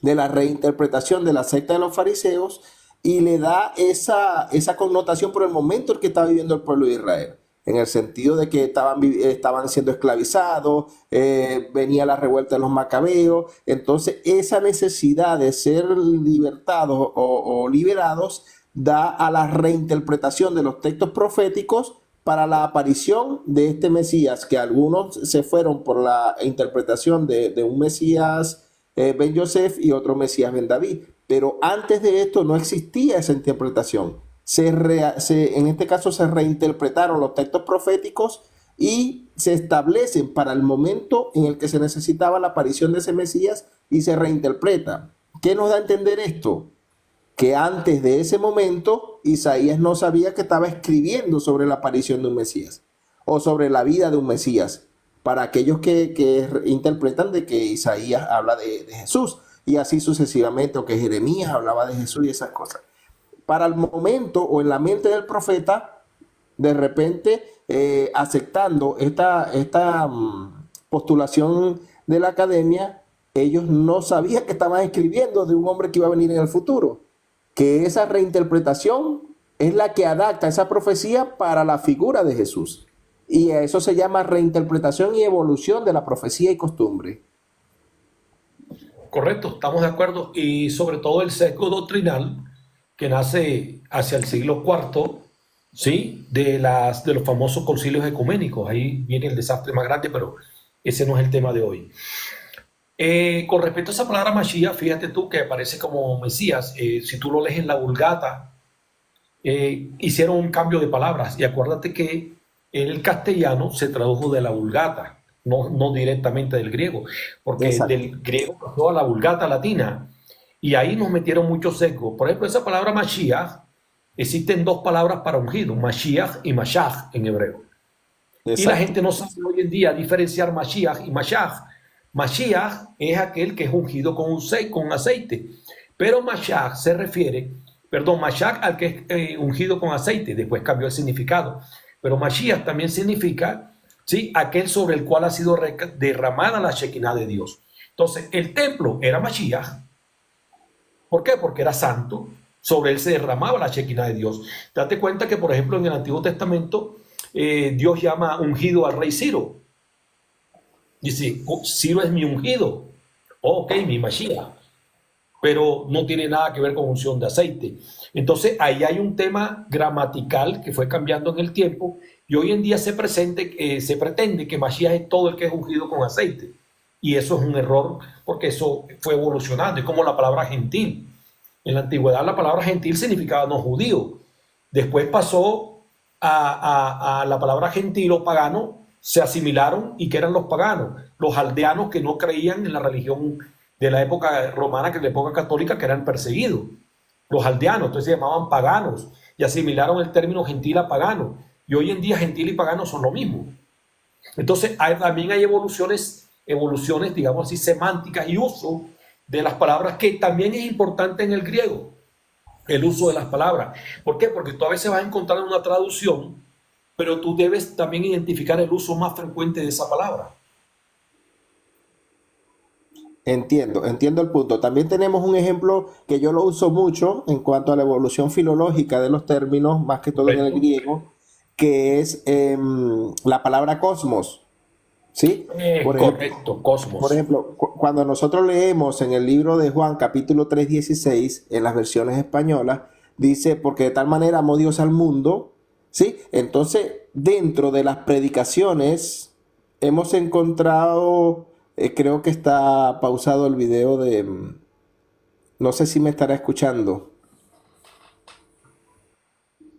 de la reinterpretación de la secta de los fariseos y le da esa connotación por el momento en que está viviendo el pueblo de Israel. en el sentido de que estaban siendo esclavizados, venía la revuelta de los macabeos. Entonces esa necesidad de ser libertados o liberados da a la reinterpretación de los textos proféticos para la aparición de este Mesías, que algunos se fueron por la interpretación de un Mesías Ben Yosef y otro Mesías Ben David. Pero antes de esto no existía esa interpretación. En este caso se reinterpretaron los textos proféticos y se establecen para el momento en el que se necesitaba la aparición de ese Mesías y se reinterpreta. ¿Qué nos da a entender esto? Que antes de ese momento Isaías no sabía que estaba escribiendo sobre la aparición de un Mesías o sobre la vida de un Mesías, para aquellos que interpretan de que Isaías habla de Jesús y así sucesivamente, o que Jeremías hablaba de Jesús y esas cosas. Para el momento o en la mente del profeta, de repente aceptando esta postulación de la academia, ellos no sabían que estaban escribiendo de un hombre que iba a venir en el futuro, que esa reinterpretación es la que adapta esa profecía para la figura de Jesús. Y a eso se llama reinterpretación y evolución de la profecía y costumbre. Correcto, estamos de acuerdo. Y sobre todo el sesgo doctrinal que nace hacia el siglo IV, ¿sí? De los famosos concilios ecuménicos. Ahí viene el desastre más grande, pero ese no es el tema de hoy. Con respecto a esa palabra Mashiach, fíjate tú que aparece como Mesías. Si tú lo lees en la Vulgata, hicieron un cambio de palabras. Y acuérdate que en el castellano se tradujo de la Vulgata, no directamente del griego, porque Exacto. del griego pasó a la Vulgata latina. Y ahí nos metieron muchos sesgos. Por ejemplo, esa palabra Mashiach, existen dos palabras para ungido, Mashiach y Mashach en hebreo. Exacto. Y la gente no sabe hoy en día diferenciar Mashiach y Mashach. Mashiach es aquel que es ungido con aceite, pero Mashach se refiere, Mashach al que es ungido con aceite, después cambió el significado, pero Mashiach también significa, ¿sí?, aquel sobre el cual ha sido derramada la Shekinah de Dios. Entonces, el templo era Mashiach. ¿Por qué? Porque era santo, sobre él se derramaba la Shekinah de Dios. Date cuenta que, por ejemplo, en el Antiguo Testamento, Dios llama ungido al rey Ciro. Dice, Ciro es mi ungido. Ok, mi Mashiach. Pero no tiene nada que ver con unción de aceite. Entonces, ahí hay un tema gramatical que fue cambiando en el tiempo y hoy en día se pretende que Mashiach es todo el que es ungido con aceite. Y eso es un error porque eso fue evolucionando. Es como la palabra gentil. En la antigüedad la palabra gentil significaba no judío. Después pasó a la palabra gentil o pagano, se asimilaron y que eran los paganos, los aldeanos que no creían en la religión de la época romana, que de la época católica, que eran perseguidos. Los aldeanos, entonces se llamaban paganos y asimilaron el término gentil a pagano. Y hoy en día gentil y pagano son lo mismo. Entonces también hay evoluciones, digamos así, semánticas y uso de las palabras, que también es importante en el griego, el uso de las palabras. ¿Por qué? Porque tú a veces vas a encontrar una traducción, pero tú debes también identificar el uso más frecuente de esa palabra. Entiendo el punto. También tenemos un ejemplo que yo lo uso mucho en cuanto a la evolución filológica de los términos, más que todo en el griego, que es la palabra cosmos. ¿Sí? Correcto, cosmos. Por ejemplo, cuando nosotros leemos en el libro de Juan, capítulo 3:16, en las versiones españolas, dice, porque de tal manera amó Dios al mundo, ¿sí? Entonces, dentro de las predicaciones, hemos encontrado, creo que está pausado el video de, no sé si me estará escuchando.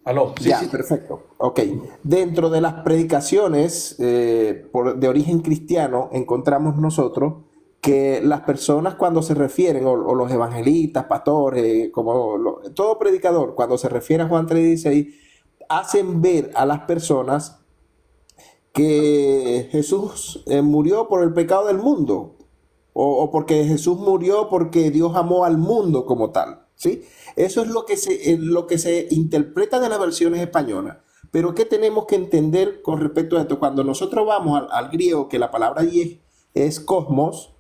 Aló, sí, Ya, sí. perfecto. Ok. Dentro de las predicaciones de origen cristiano, encontramos nosotros que las personas cuando se refieren, o los evangelistas, pastores, todo predicador, cuando se refiere a Juan 3:16, hacen ver a las personas que Jesús murió por el pecado del mundo, o porque Jesús murió porque Dios amó al mundo como tal, ¿sí? Eso es lo que se interpreta de las versiones españolas. Pero ¿qué tenemos que entender con respecto a esto? Cuando nosotros vamos al griego, que la palabra allí es cosmos,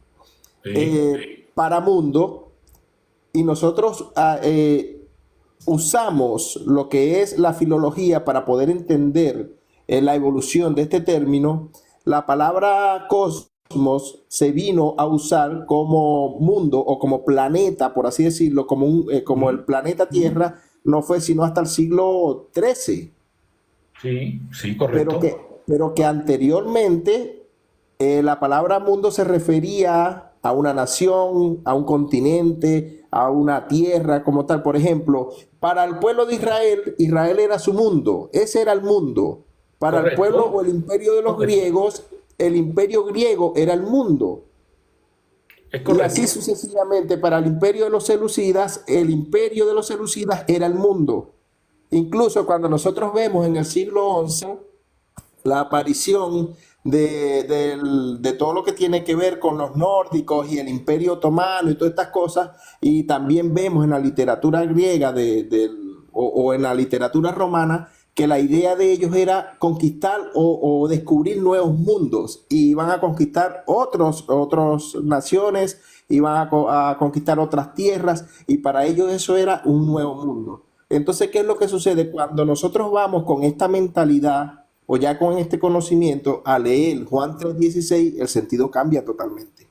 para mundo, y nosotros usamos lo que es la filología para poder entender la evolución de este término, la palabra cosmos se vino a usar como mundo o como planeta, por así decirlo, como el planeta Tierra, no fue sino hasta el siglo XIII, Sí, sí, pero correcto. pero que anteriormente la palabra mundo se refería a una nación, a un continente, a una tierra como tal. Por ejemplo, para el pueblo de Israel, Israel era su mundo, ese era el mundo. Para el pueblo o Correcto. el imperio de los Correcto. griegos, el imperio griego era el mundo. Es Y así correcto. sucesivamente para el imperio de los seleucidas, el imperio de los seleucidas era el mundo. Incluso cuando nosotros vemos en el siglo XI la aparición de todo lo que tiene que ver con los nórdicos y el imperio otomano y todas estas cosas, y también vemos en la literatura griega o en la literatura romana que la idea de ellos era conquistar o descubrir nuevos mundos, y iban a conquistar otras naciones, iban a conquistar otras tierras, y para ellos eso era un nuevo mundo. Entonces, ¿qué es lo que sucede? Cuando nosotros vamos con esta mentalidad o ya con este conocimiento a leer Juan 3:16, el sentido cambia totalmente.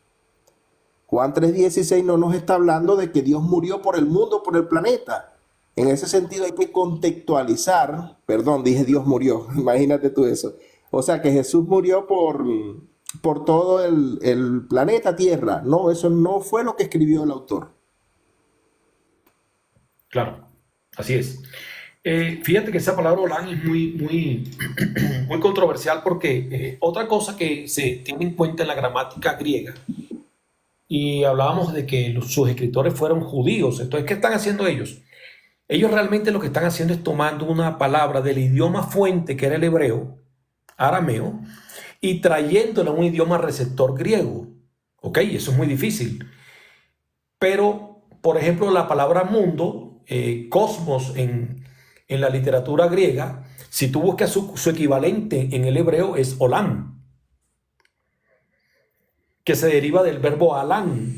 Juan 3:16 no nos está hablando de que Dios murió por el mundo, por el planeta. En ese sentido hay que contextualizar, perdón, dije Dios murió, imagínate tú eso. O sea que Jesús murió por todo el planeta Tierra. No, eso no fue lo que escribió el autor. Claro, así es. Fíjate que esa palabra Olan es muy controversial porque otra cosa que se tiene en cuenta en la gramática griega, y hablábamos de que sus escritores fueron judíos. Entonces, ¿qué están haciendo ellos? Ellos realmente lo que están haciendo es tomando una palabra del idioma fuente, que era el hebreo, arameo, y trayéndola a un idioma receptor griego. ¿Ok? Eso es muy difícil. Pero, por ejemplo, la palabra mundo, cosmos en la literatura griega, si tú buscas su equivalente en el hebreo, es olam, que se deriva del verbo alán.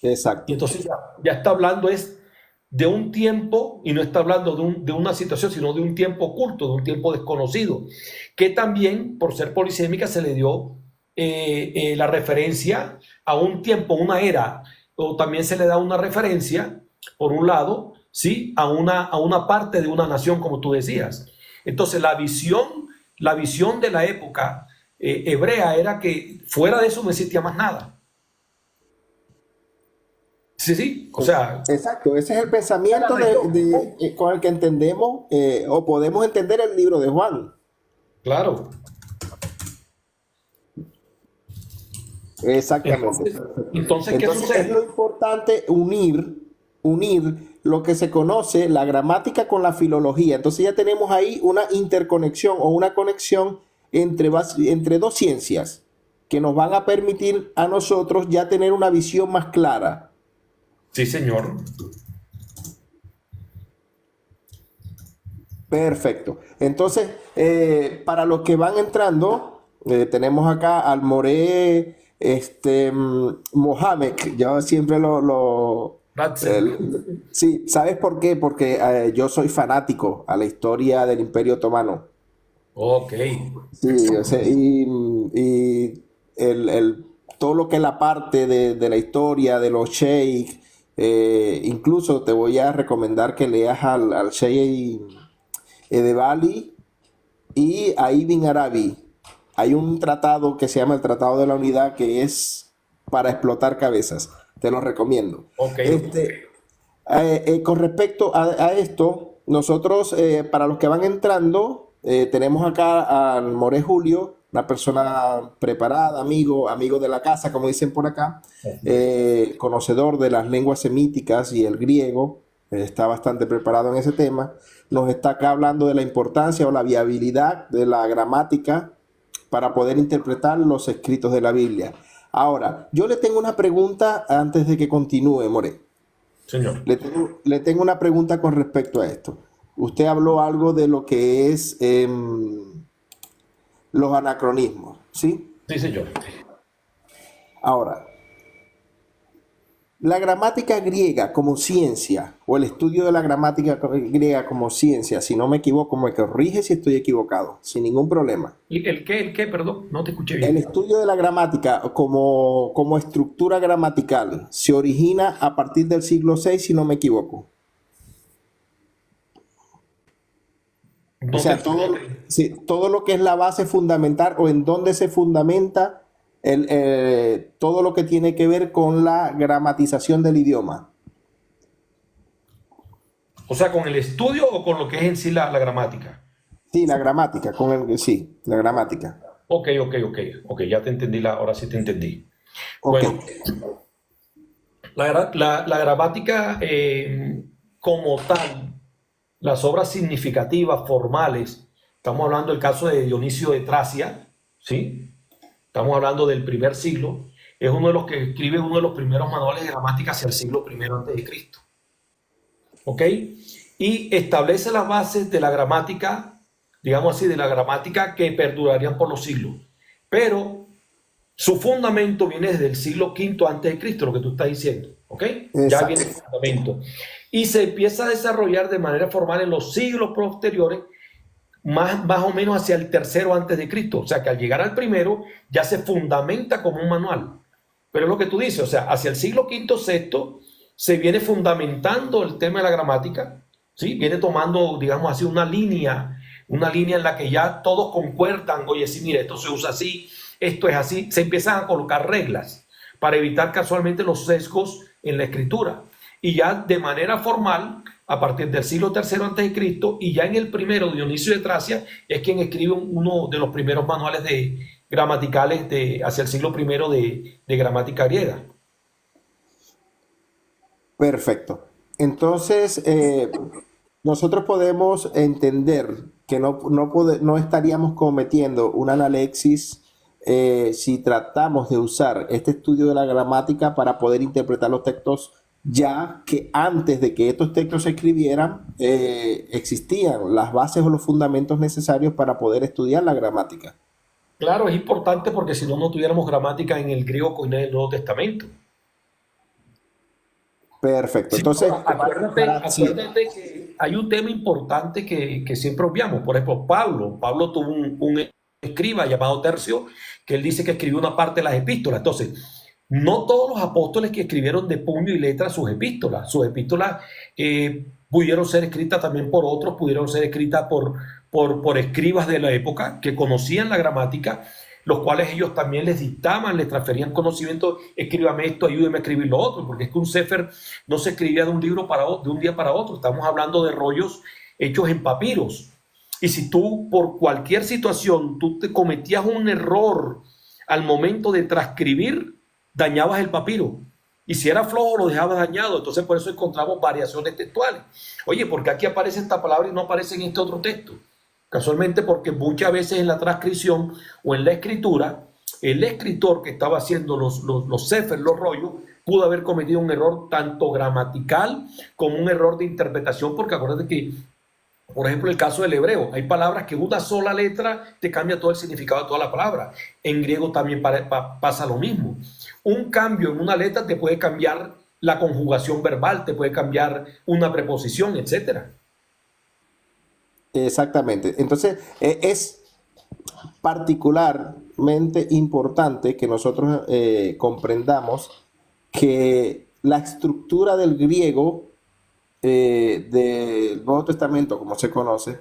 Y Exacto. entonces ya está hablando es de un tiempo, y no está hablando de una situación, sino de un tiempo oculto, de un tiempo desconocido, que también, por ser polisémica, se le dio la referencia a un tiempo, una era, o también se le da una referencia, por un lado, ¿sí? a una parte de una nación, como tú decías. Entonces, la visión de la época hebrea era que fuera de eso no existía más nada. Sí, sí, o sea, Exacto, ese es el era la pensamiento región. con el que entendemos o podemos entender el libro de Juan. Claro. Exactamente. Entonces, Perfecto. entonces, ¿qué Entonces es sucede? lo importante unir lo que se conoce, la gramática con la filología. Entonces ya tenemos ahí una interconexión o una conexión entre dos ciencias que nos van a permitir a nosotros ya tener una visión más clara. Sí, señor. Perfecto. Entonces, para los que van entrando, tenemos acá al More Mohamed. Yo siempre That's it. sí, ¿sabes por qué? Porque yo soy fanático a la historia del Imperio Otomano. Ok. Sí, o sea, y todo lo que es la parte de la historia de los sheikh, incluso te voy a recomendar que leas al sheikh de Bali y a Ibn Arabi. Hay un tratado que se llama el Tratado de la Unidad que es para explotar cabezas. Te lo recomiendo. Ok. Con respecto a esto, nosotros, para los que van entrando, tenemos acá al More Julio, una persona preparada, amigo de la casa, como dicen por acá, conocedor de las lenguas semíticas y el griego, está bastante preparado en ese tema. Nos está acá hablando de la importancia o la viabilidad de la gramática para poder interpretar los escritos de la Biblia. Ahora, yo le tengo una pregunta antes de que continúe, More. Señor. Le tengo una pregunta con respecto a esto. Usted habló algo de lo que es los anacronismos, ¿sí? Sí, señor. Ahora, La gramática griega como ciencia, o el estudio de la gramática griega como ciencia, si no me equivoco, me corrige si estoy equivocado, sin ningún problema. ¿Y el qué? ¿El qué? Perdón, no te escuché El bien. estudio de la gramática como estructura gramatical se origina a partir del siglo VI, si no me equivoco. O No sea, te, no te- sí, todo lo que es la base fundamental o en dónde se fundamenta todo lo que tiene que ver con la gramatización del idioma. O sea, ¿con el estudio o con lo que es en sí la gramática? Sí, la gramática, sí, la gramática. Ok, ya te entendí, ahora sí te entendí. Ok, Bueno, la gramática como tal, las obras significativas, formales, estamos hablando del caso de Dionisio de Tracia, ¿sí? Estamos hablando del primer siglo, es uno de los que escribe uno de los primeros manuales de gramática hacia el siglo primero antes de Cristo, ¿ok? Y establece las bases de la gramática, digamos así, de la gramática que perdurarían por los siglos. Pero su fundamento viene desde el siglo V antes de Cristo, lo que tú estás diciendo, ¿ok? Ya exacto. viene el fundamento. Y se empieza a desarrollar de manera formal en los siglos posteriores, más o menos hacia el tercero antes de Cristo. O sea que al llegar al primero ya se fundamenta como un manual. Pero es lo que tú dices, o sea, hacia el siglo V, VI se viene fundamentando el tema de la gramática, ¿sí? Viene tomando, digamos así, una línea en la que ya todos concuerdan, oye, sí, mire, esto se usa así, esto es así, se empiezan a colocar reglas para evitar casualmente los sesgos en la escritura. Y ya de manera formal, a partir del siglo III antes de Cristo, y ya en el primero, Dionisio de Tracia, es quien escribe uno de los primeros manuales gramaticales hacia el siglo I de gramática griega. Perfecto. Entonces, nosotros podemos entender que no estaríamos cometiendo un analexis si tratamos de usar este estudio de la gramática para poder interpretar los textos, ya que antes de que estos textos se escribieran, existían las bases o los fundamentos necesarios para poder estudiar la gramática. Claro, es importante porque si no, no tuviéramos gramática en el griego koiné del Nuevo Testamento. Perfecto. Sí, Entonces, ahora, sí, acuérdate que hay un tema importante que siempre obviamos. Por ejemplo, Pablo tuvo un escriba llamado Tercio, que él dice que escribió una parte de las epístolas. Entonces, no todos los apóstoles que escribieron de puño y letra sus epístolas pudieron ser escritas también por otros, pudieron ser escritas por escribas de la época que conocían la gramática, los cuales ellos también les dictaban, les transferían conocimiento, escríbame esto, ayúdeme a escribir lo otro, porque es que un sefer no se escribía de un día para otro, estamos hablando de rollos hechos en papiros. Y si tú, por cualquier situación, tú te cometías un error al momento de transcribir, dañabas el papiro. Y si era flojo, lo dejabas dañado. Entonces, por eso encontramos variaciones textuales. Oye, ¿por qué aquí aparece esta palabra y no aparece en este otro texto? Casualmente porque muchas veces en la transcripción o en la escritura, el escritor que estaba haciendo los sefer, los rollos, pudo haber cometido un error tanto gramatical como un error de interpretación, porque acuérdate que, por ejemplo, el caso del hebreo, hay palabras que una sola letra te cambia todo el significado de toda la palabra. En griego también pasa lo mismo. Un cambio en una letra te puede cambiar la conjugación verbal, te puede cambiar una preposición, etcétera. exactamente. Entonces, es particularmente importante que nosotros comprendamos que la estructura del griego del Nuevo Testamento, como se conoce,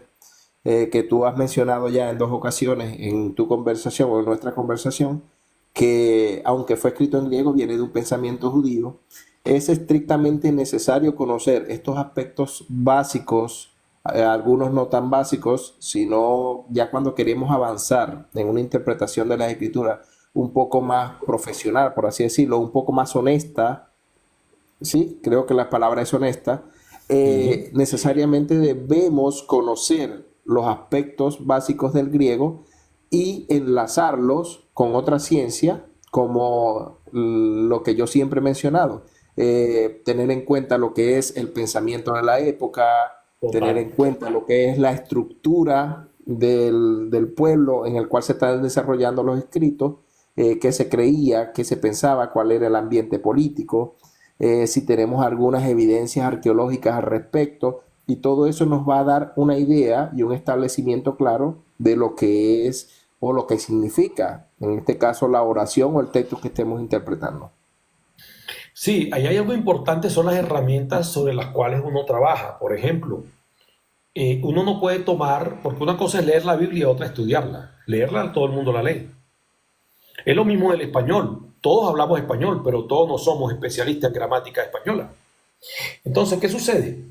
que tú has mencionado ya en dos ocasiones en tu conversación o en nuestra conversación, que aunque fue escrito en griego, viene de un pensamiento judío, es estrictamente necesario conocer estos aspectos básicos, algunos no tan básicos, sino ya cuando queremos avanzar en una interpretación de las escrituras un poco más profesional, por así decirlo, un poco más honesta, sí, creo que la palabra es honesta, necesariamente debemos conocer los aspectos básicos del griego y enlazarlos con otra ciencia, como lo que yo siempre he mencionado. Tener en cuenta lo que es el pensamiento de la época, tener en cuenta lo que es la estructura del pueblo en el cual se están desarrollando los escritos, qué se creía, qué se pensaba, cuál era el ambiente político, si tenemos algunas evidencias arqueológicas al respecto, y todo eso nos va a dar una idea y un establecimiento claro de lo que es o lo que significa, en este caso, la oración o el texto que estemos interpretando. Sí, ahí hay algo importante, son las herramientas sobre las cuales uno trabaja. Por ejemplo, uno no puede tomar, porque una cosa es leer la Biblia y otra estudiarla. Leerla, todo el mundo la lee. Es lo mismo del español. Todos hablamos español, pero todos no somos especialistas en gramática española. Entonces, ¿qué sucede?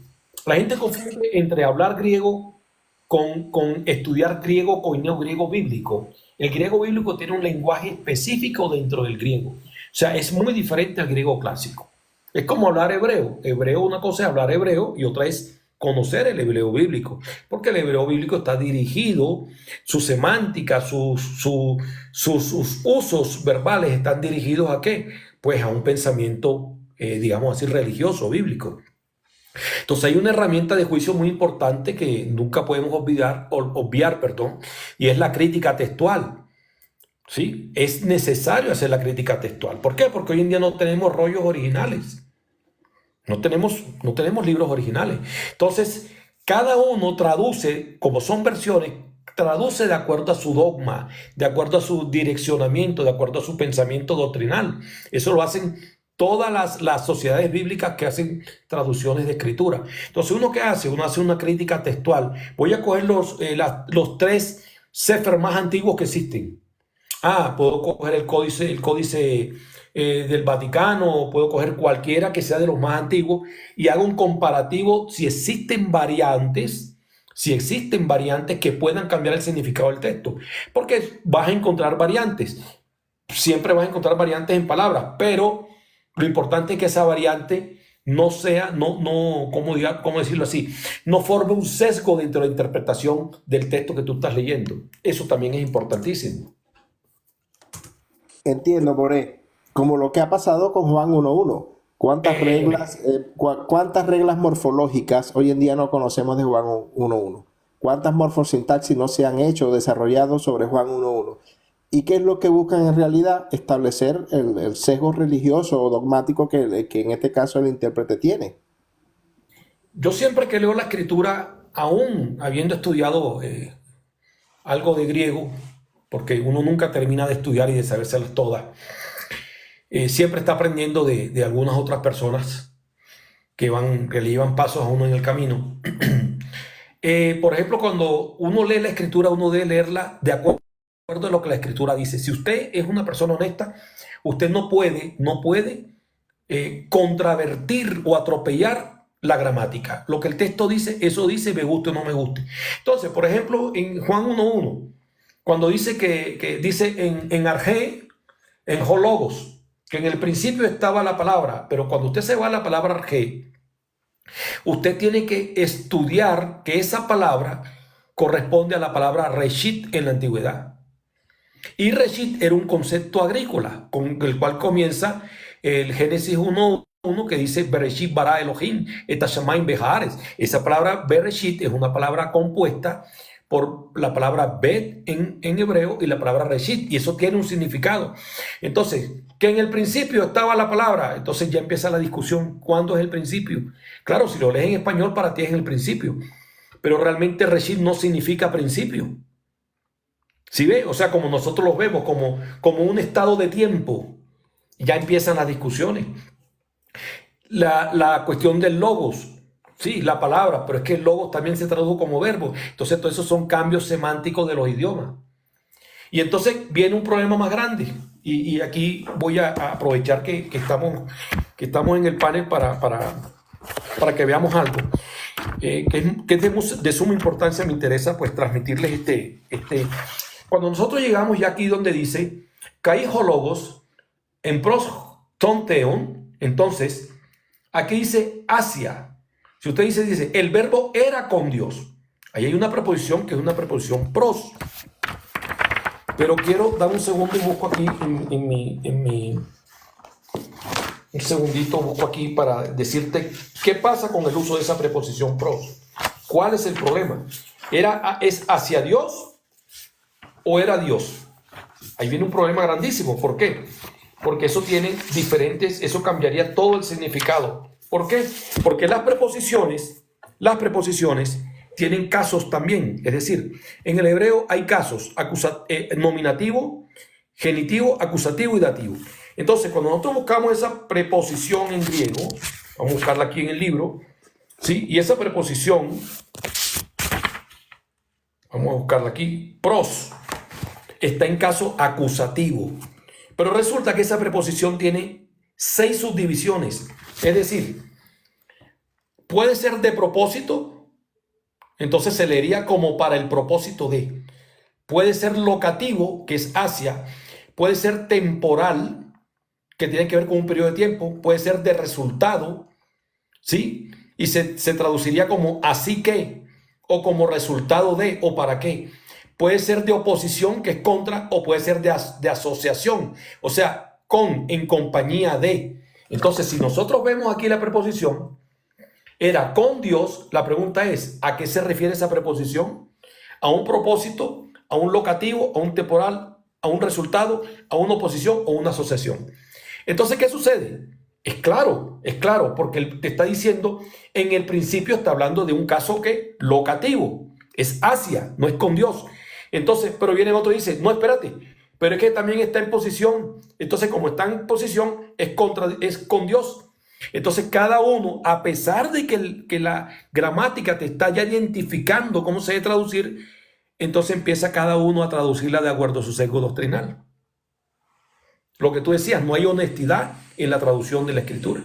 La gente confunde entre hablar griego con estudiar griego con el griego bíblico. El griego bíblico tiene un lenguaje específico dentro del griego. O sea, es muy diferente al griego clásico. Es como hablar hebreo. Hebreo, una cosa es hablar hebreo y otra es conocer el hebreo bíblico, porque el hebreo bíblico está dirigido, su semántica, sus usos verbales están dirigidos ¿a qué? Pues a un pensamiento, digamos así, religioso, bíblico. Entonces hay una herramienta de juicio muy importante que nunca podemos obviar, y es la crítica textual. ¿Sí? Es necesario hacer la crítica textual. ¿Por qué? Porque hoy en día no tenemos rollos originales. No tenemos libros originales. Entonces, cada uno traduce, como son versiones, traduce de acuerdo a su dogma, de acuerdo a su direccionamiento, de acuerdo a su pensamiento doctrinal. Eso lo hacen todas las sociedades bíblicas que hacen traducciones de escritura. Entonces, ¿uno qué hace? Uno hace una crítica textual. Voy a coger los 3 sefer más antiguos que existen. Puedo coger el códice del Vaticano, puedo coger cualquiera que sea de los más antiguos y hago un comparativo si existen variantes que puedan cambiar el significado del texto. Porque vas a encontrar variantes. Siempre vas a encontrar variantes en palabras, pero lo importante es que esa variante no sea, ¿cómo decirlo así? No forme un sesgo dentro de la interpretación del texto que tú estás leyendo. Eso también es importantísimo. Entiendo, Boré. Como lo que ha pasado con Juan 1.1. ¿Cuántas reglas morfológicas hoy en día no conocemos de Juan 1.1? ¿Cuántas morfosintaxis no se han hecho o desarrollado sobre Juan 1.1? ¿Y qué es lo que buscan en realidad? Establecer el sesgo religioso o dogmático que en este caso el intérprete tiene. Yo siempre que leo la escritura, aún habiendo estudiado algo de griego, porque uno nunca termina de estudiar y de sabérselas todas, siempre está aprendiendo de algunas otras personas que le llevan pasos a uno en el camino. Por ejemplo, cuando uno lee la escritura, uno debe leerla de acuerdo a lo que la escritura dice. Si usted es una persona honesta, usted no puede contravertir o atropellar la gramática. Lo que el texto dice, eso dice, me guste o no me guste. Entonces, por ejemplo, en Juan 1.1, cuando dice que dice en argé, en hologos, que en el principio estaba la palabra, pero cuando usted se va a la palabra argé, usted tiene que estudiar que esa palabra corresponde a la palabra reshit en la antigüedad. Y reshit era un concepto agrícola con el cual comienza el Génesis 1.1 que dice Bereshit bara Elohim et hashamayim be'haaretz. Esa palabra Bereshit es una palabra compuesta por la palabra bet en hebreo y la palabra reshit, y eso tiene un significado. Entonces, que en el principio estaba la palabra, entonces ya empieza la discusión, ¿cuándo es el principio? Claro, si lo lees en español para ti es el principio, pero realmente reshit no significa principio. ¿Sí ve? O sea, como nosotros lo vemos, como un estado de tiempo, ya empiezan las discusiones. La cuestión del logos, sí, la palabra, pero es que el logos también se tradujo como verbo. Entonces, todos esos son cambios semánticos de los idiomas. Y entonces viene un problema más grande. Y aquí voy a aprovechar que estamos en el panel para que veamos algo. Que es de suma importancia, me interesa pues transmitirles Cuando nosotros llegamos ya aquí donde dice, Kai hologos en pros ton theon, entonces, aquí dice hacia. Si usted dice, el verbo era con Dios. Ahí hay una preposición que es una preposición pros. Pero quiero dar un segundo y busco aquí un segundito, busco aquí para decirte qué pasa con el uso de esa preposición pros. ¿Cuál es el problema? ¿Es hacia Dios o era Dios? Ahí viene un problema grandísimo. ¿Por qué? porque eso tiene diferentes, eso cambiaría todo el significado. ¿Por qué? Porque las preposiciones tienen casos también. Es decir, en el hebreo hay casos nominativo, genitivo, acusativo y dativo. Entonces, cuando nosotros buscamos esa preposición en griego, vamos a buscarla aquí en el libro, ¿sí? Y esa preposición, vamos a buscarla aquí, pros, está en caso acusativo. Pero resulta que esa preposición tiene 6 subdivisiones. Es decir, puede ser de propósito, entonces se leería como para el propósito de. Puede ser locativo, que es hacia. Puede ser temporal, que tiene que ver con un periodo de tiempo. Puede ser de resultado, ¿sí? Y se traduciría como así que, o como resultado de, o para qué. Puede ser de oposición, que es contra, o puede ser de asociación, o sea, con, en compañía de. Entonces, si nosotros vemos aquí la preposición, era con Dios, la pregunta es, ¿a qué se refiere esa preposición? ¿A un propósito, a un locativo, a un temporal, a un resultado, a una oposición o una asociación? Entonces, ¿qué sucede? Es claro, porque él te está diciendo, en el principio está hablando de un caso que locativo, es hacia, no es con Dios. Entonces, pero viene otro y dice, no, espérate, pero es que también está en posición. Entonces, como está en posición, es con Dios. Entonces, cada uno, a pesar de que la gramática te está ya identificando cómo se debe traducir, entonces empieza cada uno a traducirla de acuerdo a su sesgo doctrinal. Lo que tú decías, no hay honestidad en la traducción de la escritura.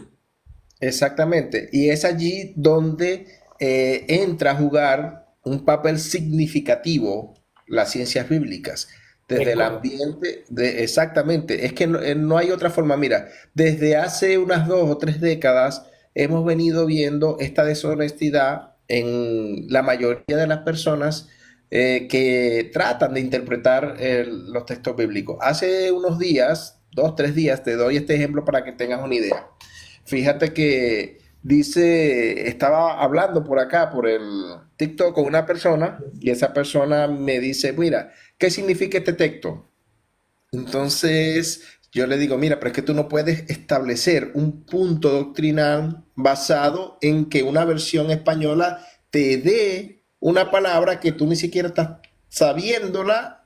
Exactamente. Y es allí donde entra a jugar un papel significativo las ciencias bíblicas. Desde el ambiente, exactamente. Es que no hay otra forma. Mira, desde hace unas 2 o 3 décadas hemos venido viendo esta deshonestidad en la mayoría de las personas que tratan de interpretar los textos bíblicos. Hace unos días, 2, 3 días, te doy este ejemplo para que tengas una idea. Fíjate que estaba hablando por acá, por el TikTok, con una persona, y esa persona me dice, mira, ¿qué significa este texto? Entonces yo le digo, mira, pero es que tú no puedes establecer un punto doctrinal basado en que una versión española te dé una palabra que tú ni siquiera estás sabiéndola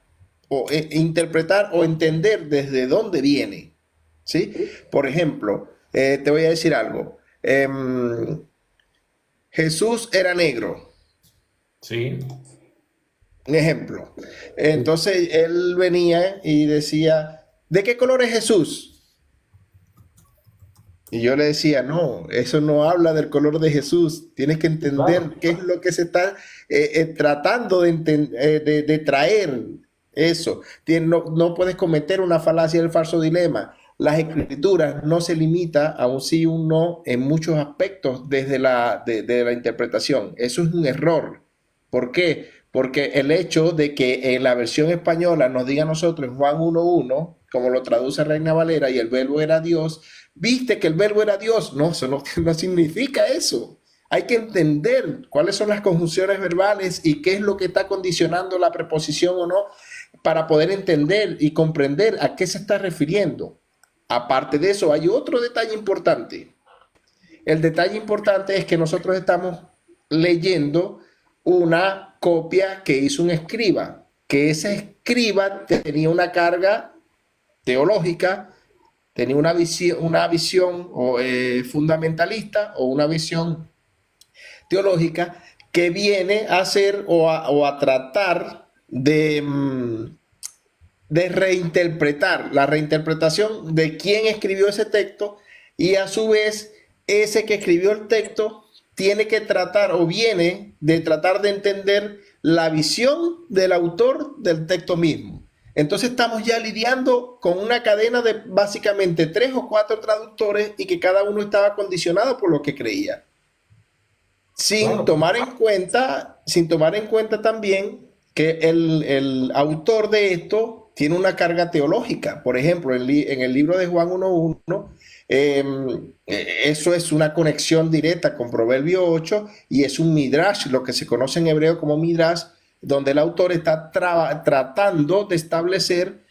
o interpretar o entender desde dónde viene, ¿sí? Por ejemplo, te voy a decir algo. Jesús era negro. Sí. Un ejemplo. Entonces él venía y decía, ¿de qué color es Jesús? Y yo le decía, no, eso no habla del color de Jesús. Tienes que entender Claro. qué es lo que se está tratando de traer eso. No puedes cometer una falacia del falso dilema. Las escrituras no se limita a un sí y un no en muchos aspectos desde de la interpretación. Eso es un error. ¿Por qué? Porque el hecho de que en la versión española nos diga a nosotros en Juan 1:1, como lo traduce Reina Valera, y el verbo era Dios, viste que el verbo era Dios. No, eso no significa eso. Hay que entender cuáles son las conjunciones verbales y qué es lo que está condicionando la preposición o no para poder entender y comprender a qué se está refiriendo. Aparte de eso, hay otro detalle importante. El detalle importante es que nosotros estamos leyendo una copia que hizo un escriba, que ese escriba tenía una carga teológica, tenía una visión fundamentalista o una visión teológica que viene a hacer o a tratar de reinterpretar, la reinterpretación de quién escribió ese texto, y a su vez ese que escribió el texto tiene que tratar o viene de tratar de entender la visión del autor del texto mismo. Entonces estamos ya lidiando con una cadena de básicamente 3 o 4 traductores y que cada uno estaba condicionado por lo que creía. Sin tomar en cuenta también que el autor de esto tiene una carga teológica. Por ejemplo, en el libro de Juan 1:1, eso es una conexión directa con Proverbio 8 y es un midrash, lo que se conoce en hebreo como midrash, donde el autor está tratando de establecer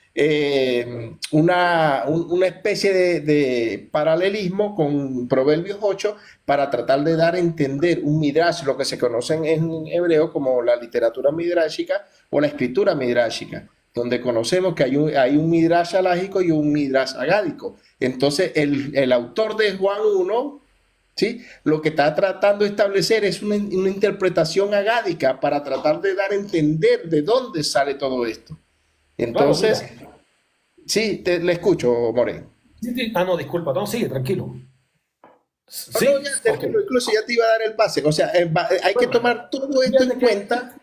una especie de paralelismo con Proverbios 8 para tratar de dar a entender un midrash, lo que se conoce en hebreo como la literatura midrashica o la escritura midrashica, donde conocemos que hay un midrash alágico y un midrash agádico. Entonces, el autor de Juan 1, ¿sí?, lo que está tratando de establecer es una interpretación agádica para tratar de dar a entender de dónde sale todo esto. Entonces, Claro, sí, le escucho, Moreno. sí. Ah, no, disculpa, no, sigue, tranquilo. No, Sí, no, ya, ok. incluso ya te iba a dar el pase. O sea, hay que Bueno, tomar todo esto en fíjate que cuenta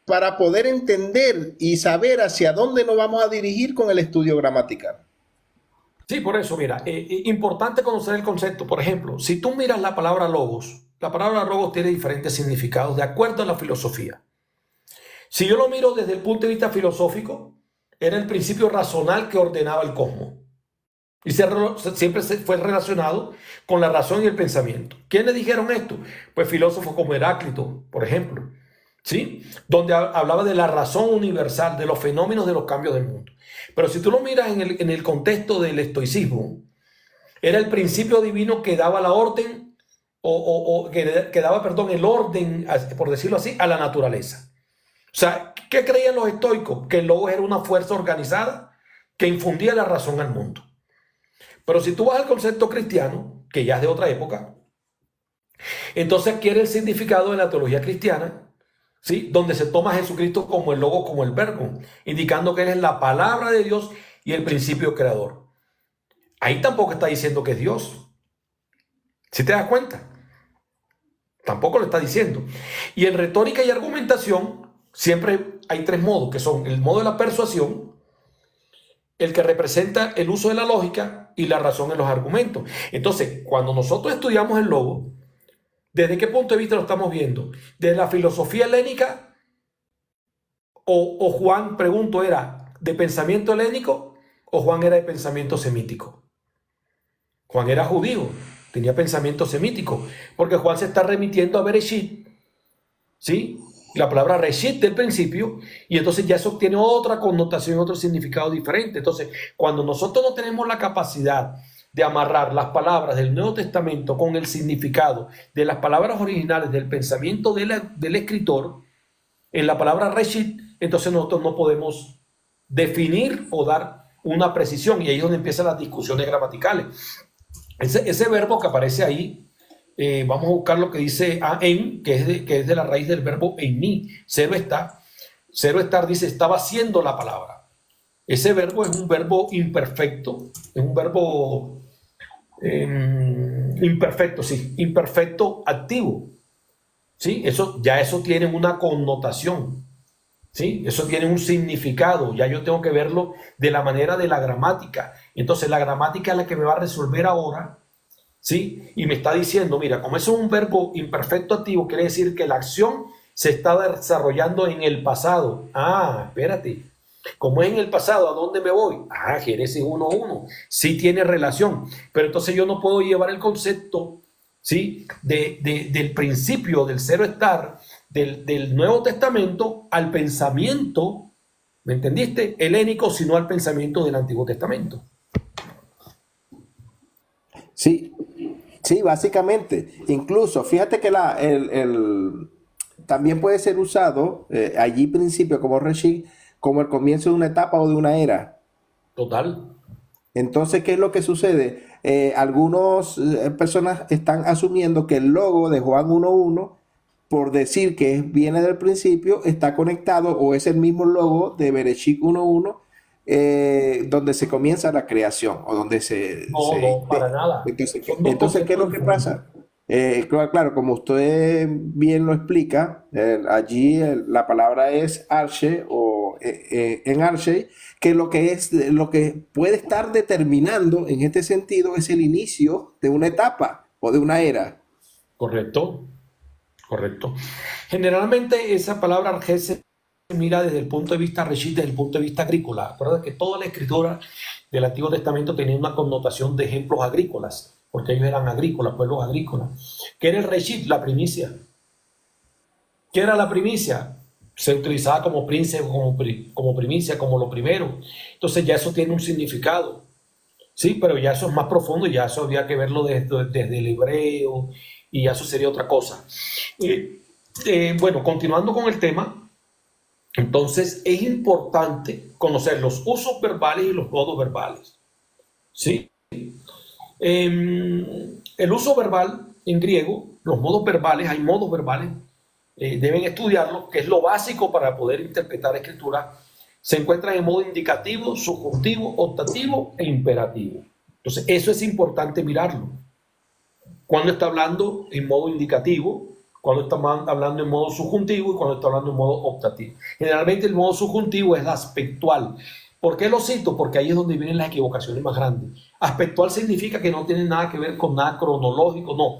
para poder entender y saber hacia dónde nos vamos a dirigir con el estudio gramatical. sí, por eso, mira, importante conocer el concepto. Por ejemplo, si tú miras la palabra logos tiene diferentes significados de acuerdo a la filosofía. Si yo lo miro desde el punto de vista filosófico, era el principio racional que ordenaba el cosmos. Y siempre fue relacionado con la razón y el pensamiento. ¿Quiénes dijeron esto? Pues filósofos como Heráclito, por ejemplo, ¿sí? Donde hablaba de la razón universal, de los fenómenos de los cambios del mundo. Pero si tú lo miras en el contexto del estoicismo, era el principio divino que daba la orden, que daba, perdón, el orden, por decirlo así, a la naturaleza. O sea, ¿qué creían los estoicos? Que el logos era una fuerza organizada que infundía la razón al mundo. Pero si tú vas al concepto cristiano, que ya es de otra época, entonces adquiere el significado de la teología cristiana, ¿sí?, donde se toma a Jesucristo como el logo, como el verbo, indicando que Él es la palabra de Dios y el principio creador. Ahí tampoco está diciendo que es Dios. ¿Sí te das cuenta? Tampoco lo está diciendo. Y en retórica y argumentación siempre hay tres modos, que son el modo de la persuasión, el que representa el uso de la lógica y la razón en los argumentos. Entonces, cuando nosotros estudiamos el logo, ¿desde qué punto de vista lo estamos viendo? ¿Desde la filosofía helénica? ¿O Juan, pregunto, era de pensamiento helénico o Juan era de pensamiento semítico? Juan era judío, tenía pensamiento semítico, porque Juan se está remitiendo a Bereshit, ¿sí?, la palabra Reshit del principio, y entonces ya eso tiene otra connotación, otro significado diferente. Entonces, cuando nosotros no tenemos la capacidad de amarrar las palabras del Nuevo Testamento con el significado de las palabras originales del pensamiento del escritor, en la palabra Reshit, entonces nosotros no podemos definir o dar una precisión, y ahí es donde empiezan las discusiones gramaticales. Ese verbo que aparece ahí, vamos a buscar lo que dice en, que es de la raíz del verbo en mí. Cero estar dice, estaba haciendo la palabra. Ese verbo es un verbo imperfecto, es un verbo imperfecto, sí, imperfecto activo. ¿Sí? Eso tiene una connotación, ¿sí? Eso tiene un significado, ya yo tengo que verlo de la manera de la gramática. Entonces la gramática es la que me va a resolver ahora, ¿sí? Y me está diciendo, mira, como eso es un verbo imperfecto activo, quiere decir que la acción se está desarrollando en el pasado. Ah, espérate. Como es en el pasado, ¿a dónde me voy? Génesis 1:1. Sí tiene relación, pero entonces yo no puedo llevar el concepto, ¿sí?, del principio del cero estar del Nuevo Testamento al pensamiento, ¿me entendiste?, helénico, sino al pensamiento del Antiguo Testamento. Sí, sí, básicamente. Incluso, fíjate que también puede ser usado allí principio como Reshit, como el comienzo de una etapa o de una era. Total. Entonces, ¿qué es lo que sucede? Algunas personas están asumiendo que el logo de Juan 1:1, por decir que viene del principio, está conectado o es el mismo logo de Bereshit 1:1, donde se comienza la creación o donde No, para nada. entonces, ¿qué es lo que pasa? Claro, como usted bien lo explica, allí la palabra es arche o en arche, que lo que puede estar determinando en este sentido es el inicio de una etapa o de una era. Correcto. Generalmente esa palabra arjé se mira desde el punto de vista reshit, desde el punto de vista agrícola. Recuerda que toda la escritura del Antiguo Testamento tenía una connotación de ejemplos agrícolas, porque ellos eran agrícolas, pueblos agrícolas. ¿Qué era el reshit? La primicia. ¿Qué era la primicia? se utilizaba como príncipe, como primicia, como lo primero. Entonces ya eso tiene un significado. Sí, pero ya eso es más profundo, ya eso había que verlo desde el hebreo y ya eso sería otra cosa. Bueno, continuando con el tema, entonces es importante conocer los usos verbales y los modos verbales. ¿Sí? El uso verbal en griego, los modos verbales, hay modos verbales, deben estudiarlo, que es lo básico para poder interpretar escritura. Se encuentran en modo indicativo, subjuntivo, optativo e imperativo. Entonces, eso es importante mirarlo. Cuando está hablando en modo indicativo, cuando está hablando en modo subjuntivo y cuando está hablando en modo optativo. Generalmente el modo subjuntivo es aspectual. ¿Por qué lo cito? Porque ahí es donde vienen las equivocaciones más grandes. Aspectual significa que no tiene nada que ver con nada cronológico, no.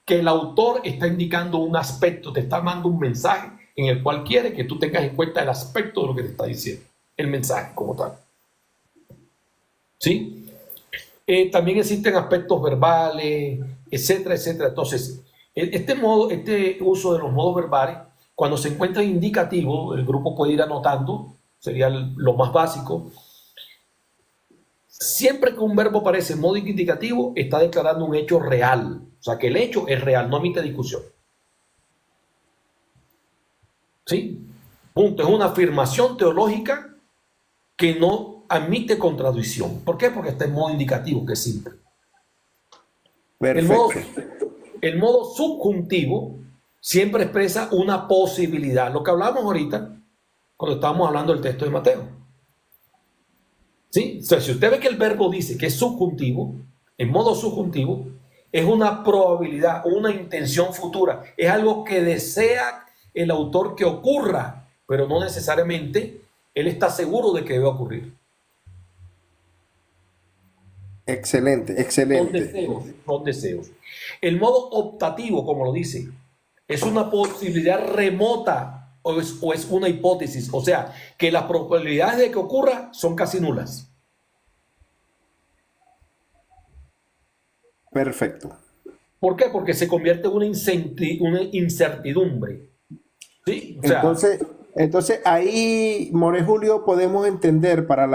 Que el autor está indicando un aspecto, te está dando un mensaje en el cual quiere que tú tengas en cuenta el aspecto de lo que te está diciendo, el mensaje como tal. ¿Sí? También existen aspectos verbales, etcétera, etcétera. Entonces, este uso de los modos verbales, cuando se encuentra indicativo, el grupo puede ir anotando, sería lo más básico. Siempre que un verbo aparece en modo indicativo, está declarando un hecho real. O sea, que el hecho es real, no admite discusión. ¿Sí? Punto. Es una afirmación teológica que no admite contradicción. ¿Por qué? Porque está en modo indicativo, que es simple. Perfecto. El modo subjuntivo siempre expresa una posibilidad. Lo que hablamos ahorita, cuando estábamos hablando del texto de Mateo. ¿Sí? O sea, si usted ve que el verbo dice que es subjuntivo, en modo subjuntivo, es una probabilidad, una intención futura. Es algo que desea el autor que ocurra, pero no necesariamente él está seguro de que debe ocurrir. Excelente, excelente. Son deseos. El modo optativo, como lo dice, es una posibilidad remota o es una hipótesis. O sea, que las probabilidades de que ocurra son casi nulas. Perfecto. ¿Por qué? Porque se convierte en una incertidumbre. ¿Sí? O sea, Entonces ahí, More Julio, podemos entender para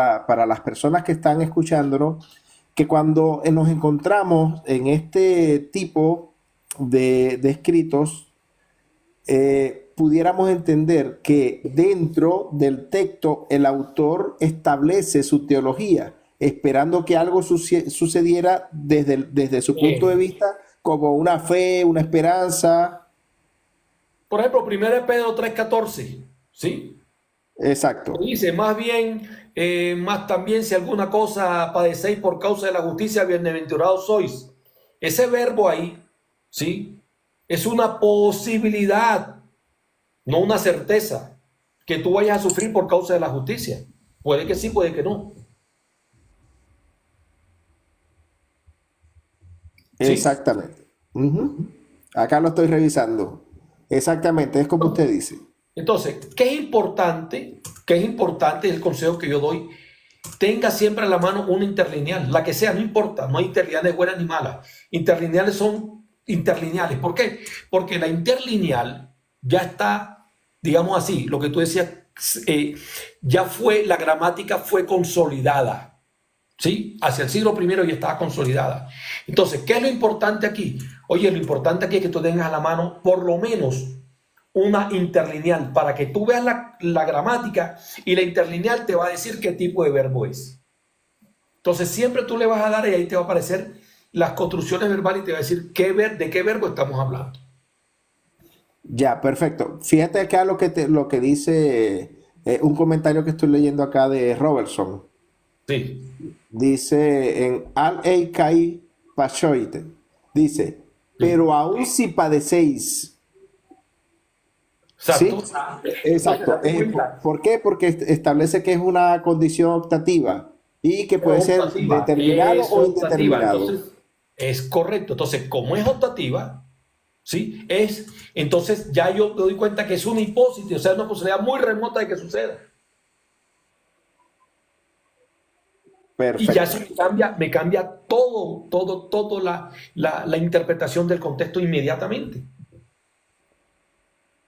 las personas que están escuchándonos que cuando nos encontramos en este tipo de escritos, pudiéramos entender que dentro del texto el autor establece su teología, esperando que algo sucediera desde su punto de vista como una fe, una esperanza. por ejemplo, 1 Pedro 3:14, ¿sí? Exacto. Dice, más bien, más también si alguna cosa padecéis por causa de la justicia, bienaventurados sois. Ese verbo ahí, ¿sí? Es una posibilidad, no una certeza, que tú vayas a sufrir por causa de la justicia. Puede que sí, puede que no. ¿Sí? Exactamente. Acá lo estoy revisando. Exactamente, es como usted dice. Entonces, ¿qué es importante? ¿Qué es importante? El consejo que yo doy. Tenga siempre a la mano una interlineal, la que sea, no importa, no hay interlineales buenas ni malas. Interlineales son interlineales. ¿Por qué? Porque la interlineal ya está, digamos así, lo que tú decías, ya fue, la gramática fue consolidada. ¿Sí? Hacia el siglo I ya estaba consolidada. Entonces, ¿qué es lo importante aquí? Oye, lo importante aquí es que tú tengas a la mano por lo menos una interlineal para que tú veas la gramática y la interlineal te va a decir qué tipo de verbo es. Entonces, siempre tú le vas a dar y ahí te va a aparecer las construcciones verbales y te va a decir de qué verbo estamos hablando. Ya, perfecto. Fíjate acá lo que dice un comentario que estoy leyendo acá de Robertson. Sí. Dice en Al-Eikai Pashoite, dice, pero aún si padecéis. Exacto. ¿Sí? Exacto. ¿Por qué? Porque establece que es una condición optativa y que puede ser determinado o indeterminado. Entonces, es correcto. Entonces, como es optativa, ¿sí? Entonces ya yo me doy cuenta que es una hipótesis, o sea, una posibilidad muy remota de que suceda. Perfecto. Y ya eso me cambia todo la interpretación del contexto inmediatamente.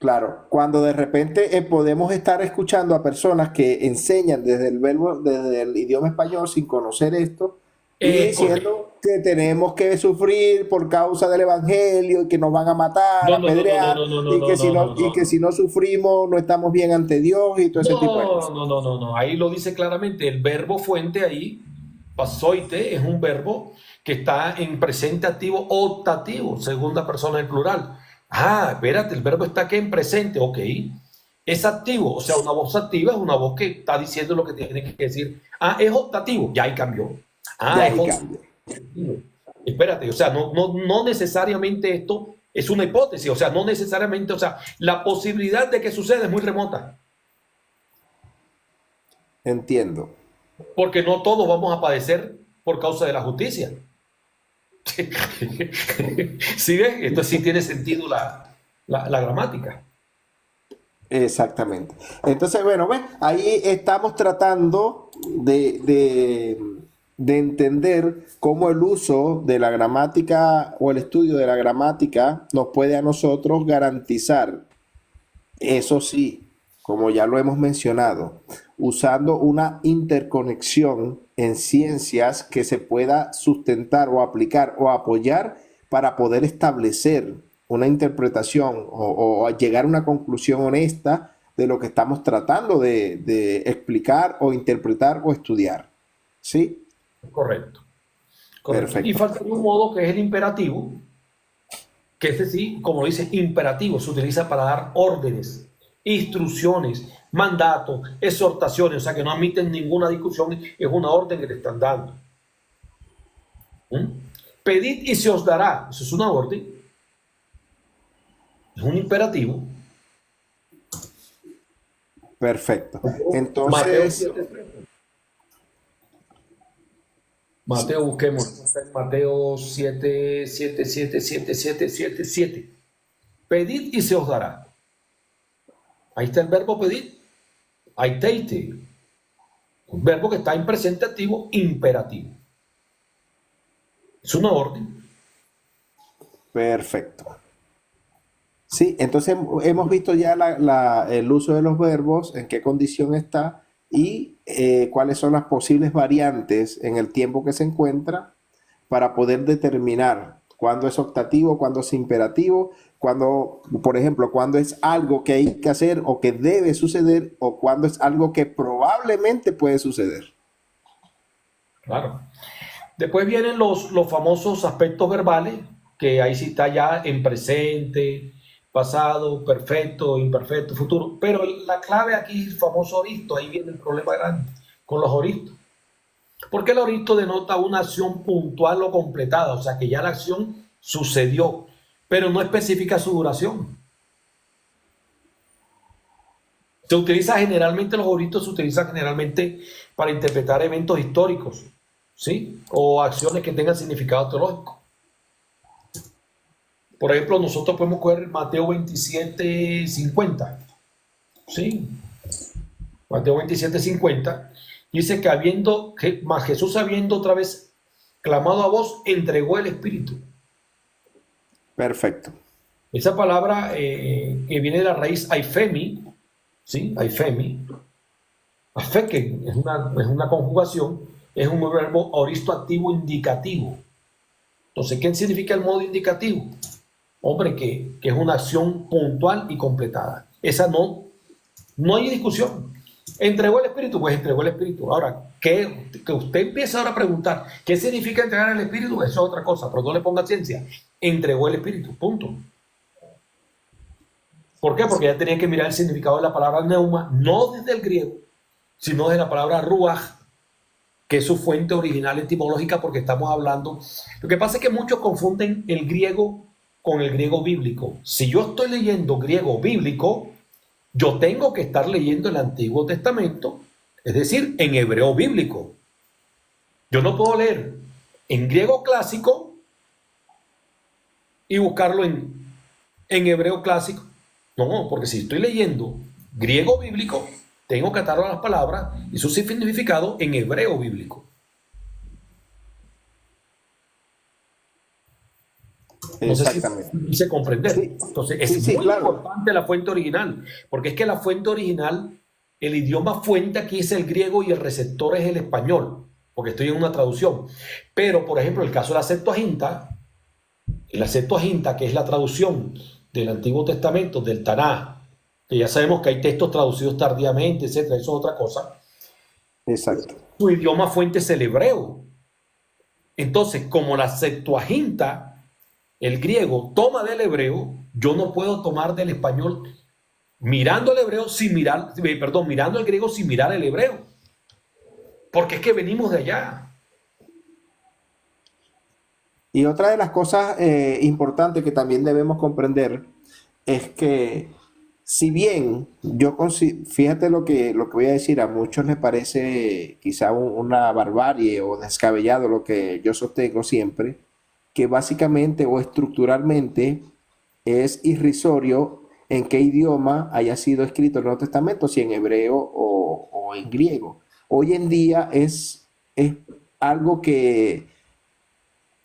Claro, cuando de repente podemos estar escuchando a personas que enseñan desde el verbo, desde el idioma español sin conocer esto y Es correcto. diciendo que tenemos que sufrir por causa del evangelio y que nos van a matar, No, no, no, no, no, apedrear no, no, no, y que no, si no, no, no, y que no. si no sufrimos no estamos bien ante Dios y todo ese tipo de No, cosas. no, no, no, no. Ahí lo dice claramente. El verbo fuente ahí, pasoite, es un verbo que está en presente activo optativo, segunda persona del plural. Ah, espérate, el verbo está aquí en presente, ok. Es activo, o sea, una voz activa es una voz que está diciendo lo que tiene que decir. Ah, es optativo, ya ahí cambió. Ya Ah, es ahí cambia. optativo. Espérate, o sea, no necesariamente esto es una hipótesis, o sea, no necesariamente, o sea, la posibilidad de que suceda es muy remota. Entiendo. Porque no todos vamos a padecer por causa de la justicia. ¿Sí ves? Esto sí tiene sentido la gramática. Exactamente. Entonces, bueno, ¿ves? Ahí estamos tratando de entender cómo el uso de la gramática o el estudio de la gramática nos puede a nosotros garantizar, eso sí, como ya lo hemos mencionado, usando una interconexión en ciencias que se pueda sustentar o aplicar o apoyar para poder establecer una interpretación o llegar a una conclusión honesta de lo que estamos tratando de explicar o interpretar o estudiar. ¿Sí? Correcto. Correcto. Y Perfecto. falta un modo que es el imperativo, que ese sí, como dice, imperativo, se utiliza para dar órdenes, instrucciones, mandatos, exhortaciones, o sea que no admiten ninguna discusión, es una orden que te están dando. ¿Mm? Pedid y se os dará, eso es una orden, es un imperativo. Perfecto. Mateo Entonces, 7. Mateo, busquemos. Mateo 7, 7, 7, 7, 7, 7, 7. Pedid y se os dará. Ahí está el verbo pedir. Aiteite. Un verbo que está en presente activo imperativo. Es una orden. perfecto. Sí, entonces hemos visto ya el uso de los verbos, en qué condición está y cuáles son las posibles variantes en el tiempo que se encuentra para poder determinar cuándo es optativo, cuándo es imperativo, cuándo, por ejemplo, cuándo es algo que hay que hacer o que debe suceder o cuándo es algo que probablemente puede suceder. Claro. Después vienen los famosos aspectos verbales, que ahí sí está ya en presente, pasado, perfecto, imperfecto, futuro. Pero la clave aquí es el famoso oristo. Ahí viene el problema grande con los oristos. Porque el oristo denota una acción puntual o completada, o sea que ya la acción sucedió, pero no especifica su duración. Se utiliza generalmente, los oristos se utilizan generalmente para interpretar eventos históricos, ¿sí? O acciones que tengan significado teológico. Por ejemplo, nosotros podemos coger Mateo 27, 50, ¿sí? Mateo 27, 50, dice que más Jesús habiendo otra vez clamado a voz, entregó el Espíritu. Perfecto. Esa palabra que viene de la raíz aifemi, ¿sí? Aifemi, afe, que es una conjugación, es un verbo aoristo activo indicativo. Entonces, ¿qué significa el modo indicativo? Hombre, que es una acción puntual y completada. Esa no hay discusión. ¿Entregó el Espíritu? Pues entregó el Espíritu. Ahora, que usted empieza ahora a preguntar, ¿qué significa entregar el Espíritu? Eso es otra cosa, pero no le ponga ciencia. Entregó el Espíritu, punto. ¿Por qué? Porque ya tenía que mirar el significado de la palabra neuma, no desde el griego, sino desde la palabra ruach, que es su fuente original etimológica, porque estamos hablando. Lo que pasa es que muchos confunden el griego con el griego bíblico. Si yo estoy leyendo griego bíblico, yo tengo que estar leyendo el Antiguo Testamento, es decir, en hebreo bíblico. Yo no puedo leer en griego clásico y buscarlo en hebreo clásico. No, porque si estoy leyendo griego bíblico, tengo que atar las palabras y su significado en hebreo bíblico. No sé si Exactamente. me hice comprender. Sí, Entonces, sí, es sí, muy claro. importante la fuente original, porque es que la fuente original, el idioma fuente aquí es el griego y el receptor es el español, porque estoy en una traducción. Pero, por ejemplo, el caso de la Septuaginta, que es la traducción del Antiguo Testamento, del Tanaj, que ya sabemos que hay textos traducidos tardíamente, etcétera, eso es otra cosa. Exacto. Su idioma fuente es el hebreo. Entonces, como la Septuaginta, el griego, toma del hebreo, yo no puedo tomar del español mirando el hebreo sin mirar, perdón, mirando el griego sin mirar el hebreo. Porque es que venimos de allá. Y otra de las cosas importantes que también debemos comprender es que si bien fíjate lo que voy a decir, a muchos les parece quizá una barbarie o descabellado lo que yo sostengo siempre, que básicamente o estructuralmente es irrisorio en qué idioma haya sido escrito el Nuevo Testamento, si en hebreo o en griego. Hoy en día es algo que,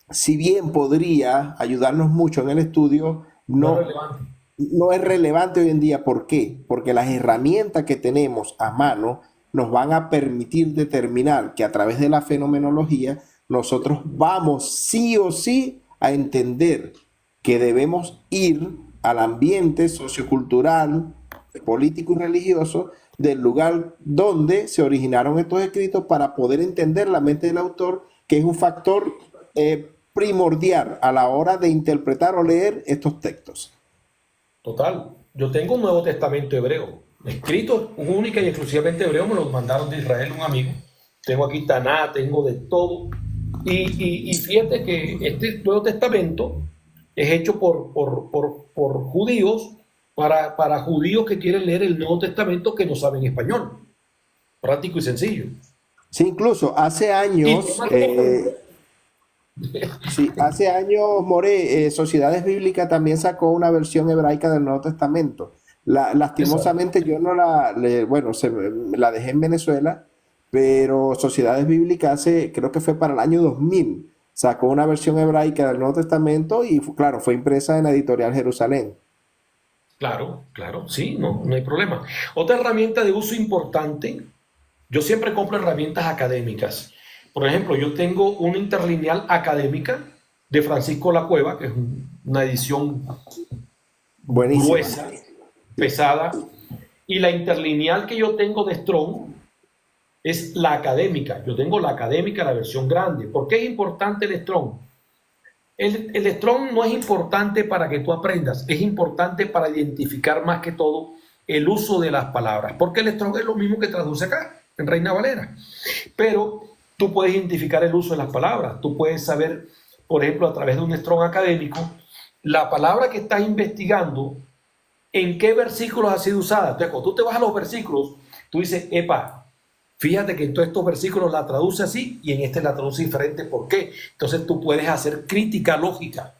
si bien podría ayudarnos mucho en el estudio, No es no, relevante. no es relevante hoy en día. ¿Por qué? Porque las herramientas que tenemos a mano nos van a permitir determinar que a través de la fenomenología nosotros vamos sí o sí a entender que debemos ir al ambiente sociocultural, político y religioso del lugar donde se originaron estos escritos para poder entender la mente del autor, que es un factor primordial a la hora de interpretar o leer estos textos. Total. Yo tengo un Nuevo Testamento hebreo, escrito única y exclusivamente hebreo, me lo mandaron de Israel un amigo. Tengo aquí Taná, tengo de todo. Y fíjate que este Nuevo Testamento es hecho por judíos, para judíos que quieren leer el Nuevo Testamento que no saben español. Práctico y sencillo. Sí, incluso hace años, sí, hace años, More, Sociedades Bíblicas también sacó una versión hebraica del Nuevo Testamento. Lastimosamente yo no bueno, la dejé en Venezuela, pero Sociedades Bíblicas creo que fue para el año 2000, sacó una versión hebraica del Nuevo Testamento y claro, fue impresa en la editorial Jerusalén. Claro, claro, sí, no hay problema. Otra herramienta de uso importante, yo siempre compro herramientas académicas. Por ejemplo, yo tengo una interlineal académica de Francisco La Cueva, que es una edición Buenísima. gruesa, pesada, y la interlineal que yo tengo de Strong es la académica. Yo tengo la académica, la versión grande. ¿Por qué es importante el Strong? El Strong no es importante para que tú aprendas, es importante para identificar más que todo el uso de las palabras, porque el Strong es lo mismo que traduce acá, en Reina Valera. Pero tú puedes identificar el uso de las palabras, tú puedes saber, por ejemplo, a través de un Strong académico, la palabra que estás investigando, en qué versículos ha sido usada. Entonces, cuando tú te vas a los versículos, tú dices, epa, fíjate que en todos estos versículos la traduce así y en este la traduce diferente. ¿Por qué? Entonces tú puedes hacer crítica lógica.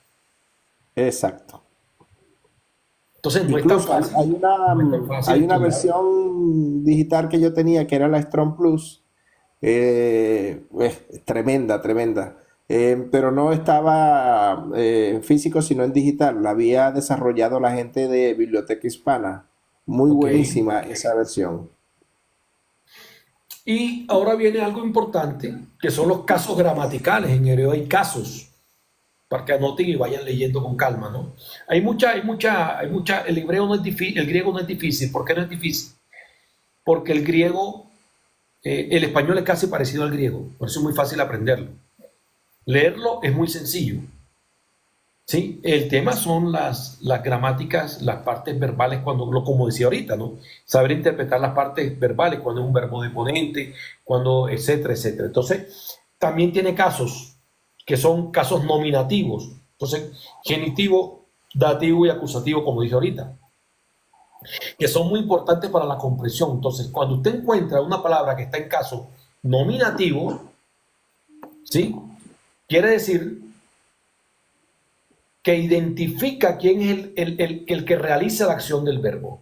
Exacto. Entonces no es tan Incluso fácil. hay Fácil una estudiar. versión digital que yo tenía que era la Strong Plus, tremenda, tremenda. Pero no estaba en físico, sino en digital. La había desarrollado la gente de Biblioteca Hispana. Muy Ok. buenísima esa versión. Y ahora viene algo importante, que son los casos gramaticales. En hebreo hay casos, para que anoten y vayan leyendo con calma, ¿no? Hay mucha, el hebreo no es difícil, el griego no es difícil. ¿Por qué no es difícil? Porque el griego, el español es casi parecido al griego, por eso es muy fácil aprenderlo. Leerlo es muy sencillo. ¿Sí? El tema son las gramáticas, las partes verbales, como decía ahorita, ¿no? Saber interpretar las partes verbales, cuando es un verbo deponente, cuando, etcétera, etcétera. Entonces, también tiene casos que son casos nominativos. Entonces, genitivo, dativo y acusativo, como dije ahorita, que son muy importantes para la comprensión. Entonces, cuando usted encuentra una palabra que está en caso nominativo, ¿sí? Quiere decir que identifica quién es el que realiza la acción del verbo.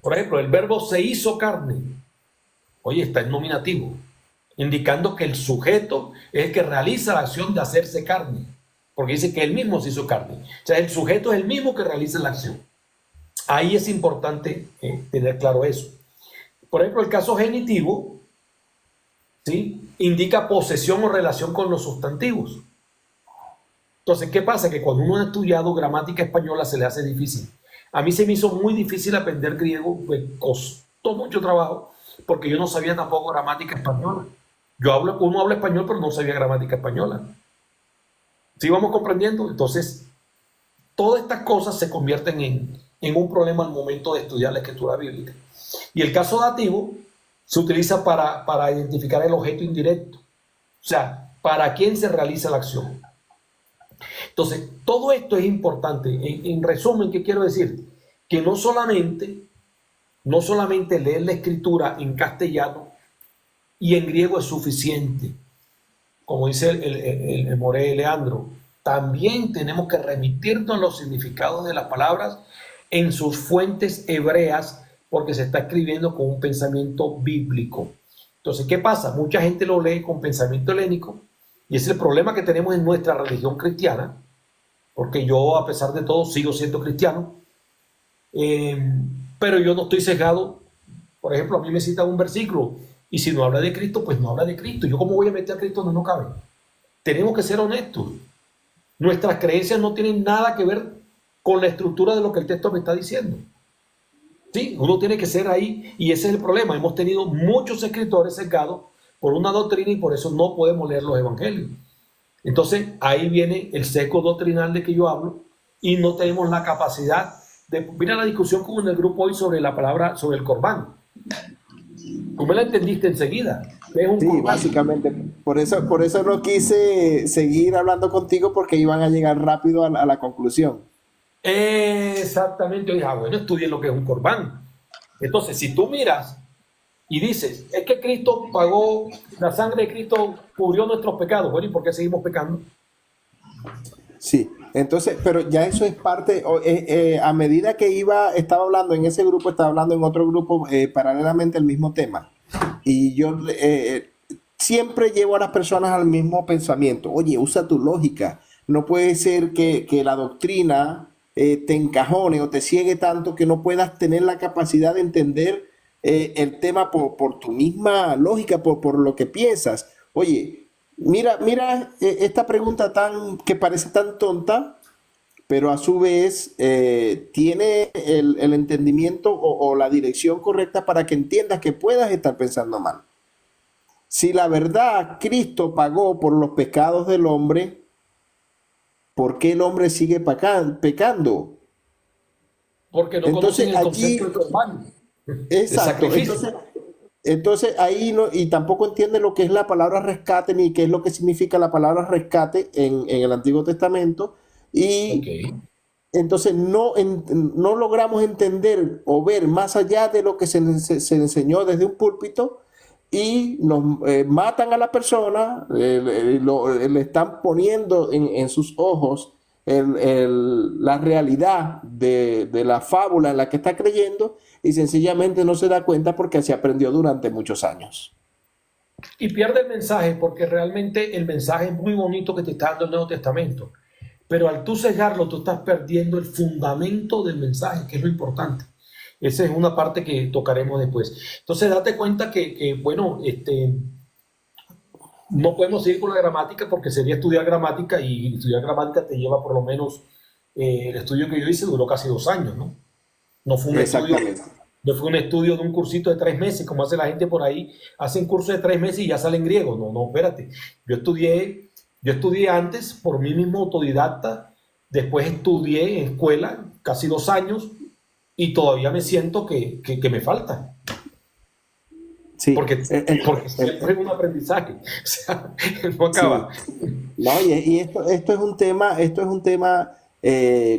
Por ejemplo, el verbo se hizo carne. Oye, está en nominativo, indicando que el sujeto es el que realiza la acción de hacerse carne. porque dice que él mismo se hizo carne. O sea, el sujeto es el mismo que realiza la acción. Ahí es importante tener claro eso. Por ejemplo, el caso genitivo, ¿sí?, indica posesión o relación con los sustantivos. Entonces, ¿qué pasa? Que cuando uno ha estudiado gramática española se le hace difícil. A mí se me hizo muy difícil aprender griego, me costó mucho trabajo, porque yo no sabía tampoco gramática española. Uno habla español, pero no sabía gramática española. ¿Sí vamos comprendiendo? Entonces, todas estas cosas se convierten en un problema al momento de estudiar la escritura bíblica. Y el caso dativo se utiliza para identificar el objeto indirecto. O sea, para quién se realiza la acción. Entonces, todo esto es importante. En resumen, ¿qué quiero decir? Que no solamente leer la escritura en castellano y en griego es suficiente. Como dice el Moré Leandro, también tenemos que remitirnos a los significados de las palabras en sus fuentes hebreas, porque se está escribiendo con un pensamiento bíblico. Entonces, ¿qué pasa? Mucha gente lo lee con pensamiento helénico, y ese es el problema que tenemos en nuestra religión cristiana, porque yo, a pesar de todo, sigo siendo cristiano, pero yo no estoy sesgado. Por ejemplo, a mí me citan un versículo, y si no habla de Cristo, pues no habla de Cristo. ¿Yo cómo voy a meter a Cristo donde no cabe? Tenemos que ser honestos. Nuestras creencias no tienen nada que ver con la estructura de lo que el texto me está diciendo. Sí, uno tiene que ser ahí, y ese es el problema. Hemos tenido muchos escritores sesgados por una doctrina, y por eso no podemos leer los evangelios. Entonces, ahí viene el sesgo doctrinal de que yo hablo, y no tenemos la capacidad de... Mira la discusión como en el grupo hoy sobre la palabra, sobre el corbán. Tú me la entendiste enseguida. Es un Sí, corbán. básicamente. Por eso no quise seguir hablando contigo, porque iban a llegar rápido a la conclusión. Exactamente. Oye, bueno, estudien lo que es un corbán. Entonces, si tú miras y dices, es que Cristo pagó, la sangre de Cristo cubrió nuestros pecados, bueno, ¿y por qué seguimos pecando? Sí, entonces, pero ya eso es parte, a medida que estaba hablando en ese grupo, estaba hablando en otro grupo paralelamente el mismo tema. Y yo siempre llevo a las personas al mismo pensamiento. Oye, usa tu lógica. No puede ser que la doctrina te encajone o te ciegue tanto que no puedas tener la capacidad de entender el tema por tu misma lógica, por lo que piensas. Oye, mira esta pregunta que parece tan tonta, pero a su vez tiene el entendimiento o la dirección correcta para que entiendas que puedas estar pensando mal. Si la verdad Cristo pagó por los pecados del hombre, ¿por qué el hombre sigue pecando? Porque no Entonces conocen el allí, concepto del corbán, de exacto, sacrificio. entonces ahí no, y tampoco entiende lo que es la palabra rescate, ni qué es lo que significa la palabra rescate en el Antiguo Testamento, y Ok. entonces no logramos entender o ver más allá de lo que se enseñó desde un púlpito, y nos matan a la persona, le están poniendo en sus ojos la realidad de la fábula en la que está creyendo, y sencillamente no se da cuenta porque se aprendió durante muchos años. Y pierde el mensaje, porque realmente el mensaje es muy bonito que te está dando el Nuevo Testamento. Pero al tú sesgarlo, tú estás perdiendo el fundamento del mensaje, que es lo importante. Esa es una parte que tocaremos después. Entonces, date cuenta que bueno, no podemos seguir con la gramática, porque sería estudiar gramática, y estudiar gramática te lleva por lo menos, el estudio que yo hice duró casi 2 años, ¿no? No fue un estudio, Exactamente. no fue un estudio de un cursito de 3 meses, como hace la gente por ahí, hacen cursos de 3 meses y ya salen griego. No, no, espérate. Yo estudié antes por mí mismo, autodidacta, después estudié en escuela casi 2 años, y todavía me siento que me falta, Sí, porque siempre es un aprendizaje, o sea, no acaba. sí. No, y esto es un tema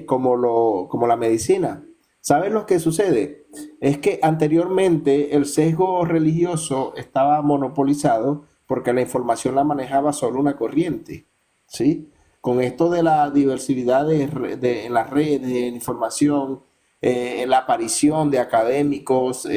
como la medicina. ¿Sabes lo que sucede? Es que anteriormente el sesgo religioso estaba monopolizado porque la información la manejaba solo una corriente, ¿sí? Con esto de la diversidad en las redes de información, la aparición de académicos,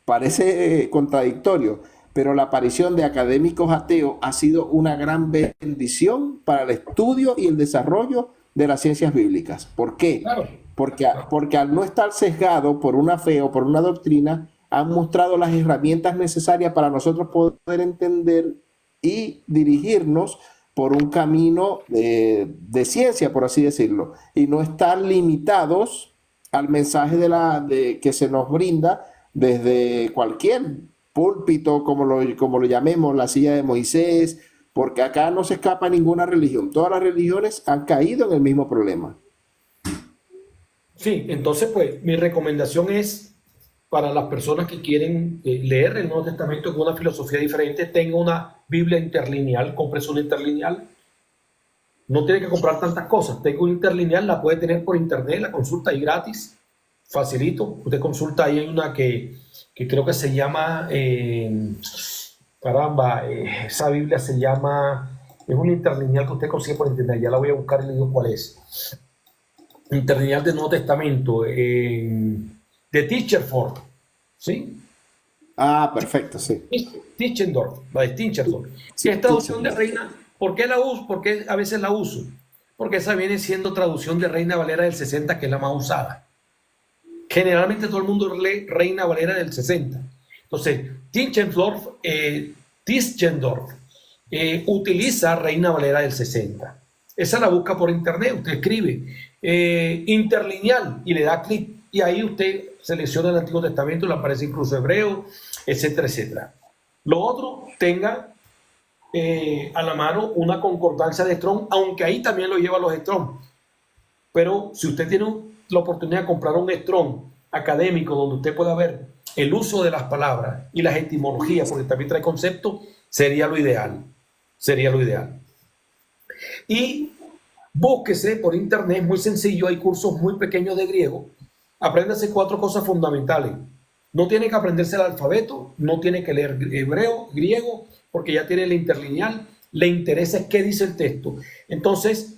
parece contradictorio, pero la aparición de académicos ateos ha sido una gran bendición para el estudio y el desarrollo de las ciencias bíblicas. ¿Por qué? Claro. Porque al no estar sesgado por una fe o por una doctrina, han mostrado las herramientas necesarias para nosotros poder entender y dirigirnos por un camino de ciencia, por así decirlo, y no estar limitados al mensaje que se nos brinda desde cualquier púlpito, como lo llamemos, la silla de Moisés, porque acá no se escapa ninguna religión. Todas las religiones han caído en el mismo problema. Sí, entonces pues mi recomendación es para las personas que quieren leer el Nuevo Testamento con una filosofía diferente, tenga una Biblia interlineal, cómprese una interlineal. No tiene que comprar tantas cosas. Tenga una interlineal, la puede tener por internet, la consulta ahí gratis, facilito. Usted consulta ahí, hay una que creo que se llama, esa Biblia se llama, es una interlineal que usted consigue por internet, ya la voy a buscar y le digo cuál es. Interlineal del Nuevo Testamento, de Tischendorf, ¿sí? Ah, perfecto, sí. Tischendorf, la de Tischendorf. Si es traducción de Reina, ¿por qué la uso? ¿Por qué a veces la uso? Porque esa viene siendo traducción de Reina Valera del 60, que es la más usada. Generalmente todo el mundo lee Reina Valera del 60. Entonces, Tischendorf utiliza Reina Valera del 60. Esa la busca por internet, usted escribe interlineal y le da clic y ahí usted selecciona el Antiguo Testamento, le aparece incluso hebreo, etcétera, etcétera. Lo otro, tenga a la mano una concordancia de Strong, aunque ahí también lo lleva los Strong. Pero si usted tiene la oportunidad de comprar un Strong académico donde usted pueda ver el uso de las palabras y las etimologías, porque también trae conceptos, sería lo ideal. Sería lo ideal. Y búsquese por internet, muy sencillo, hay cursos muy pequeños de griego. Apréndase 4 cosas fundamentales. No tiene que aprenderse el alfabeto, no tiene que leer hebreo, griego, porque ya tiene la interlineal. Le interesa qué dice el texto. Entonces,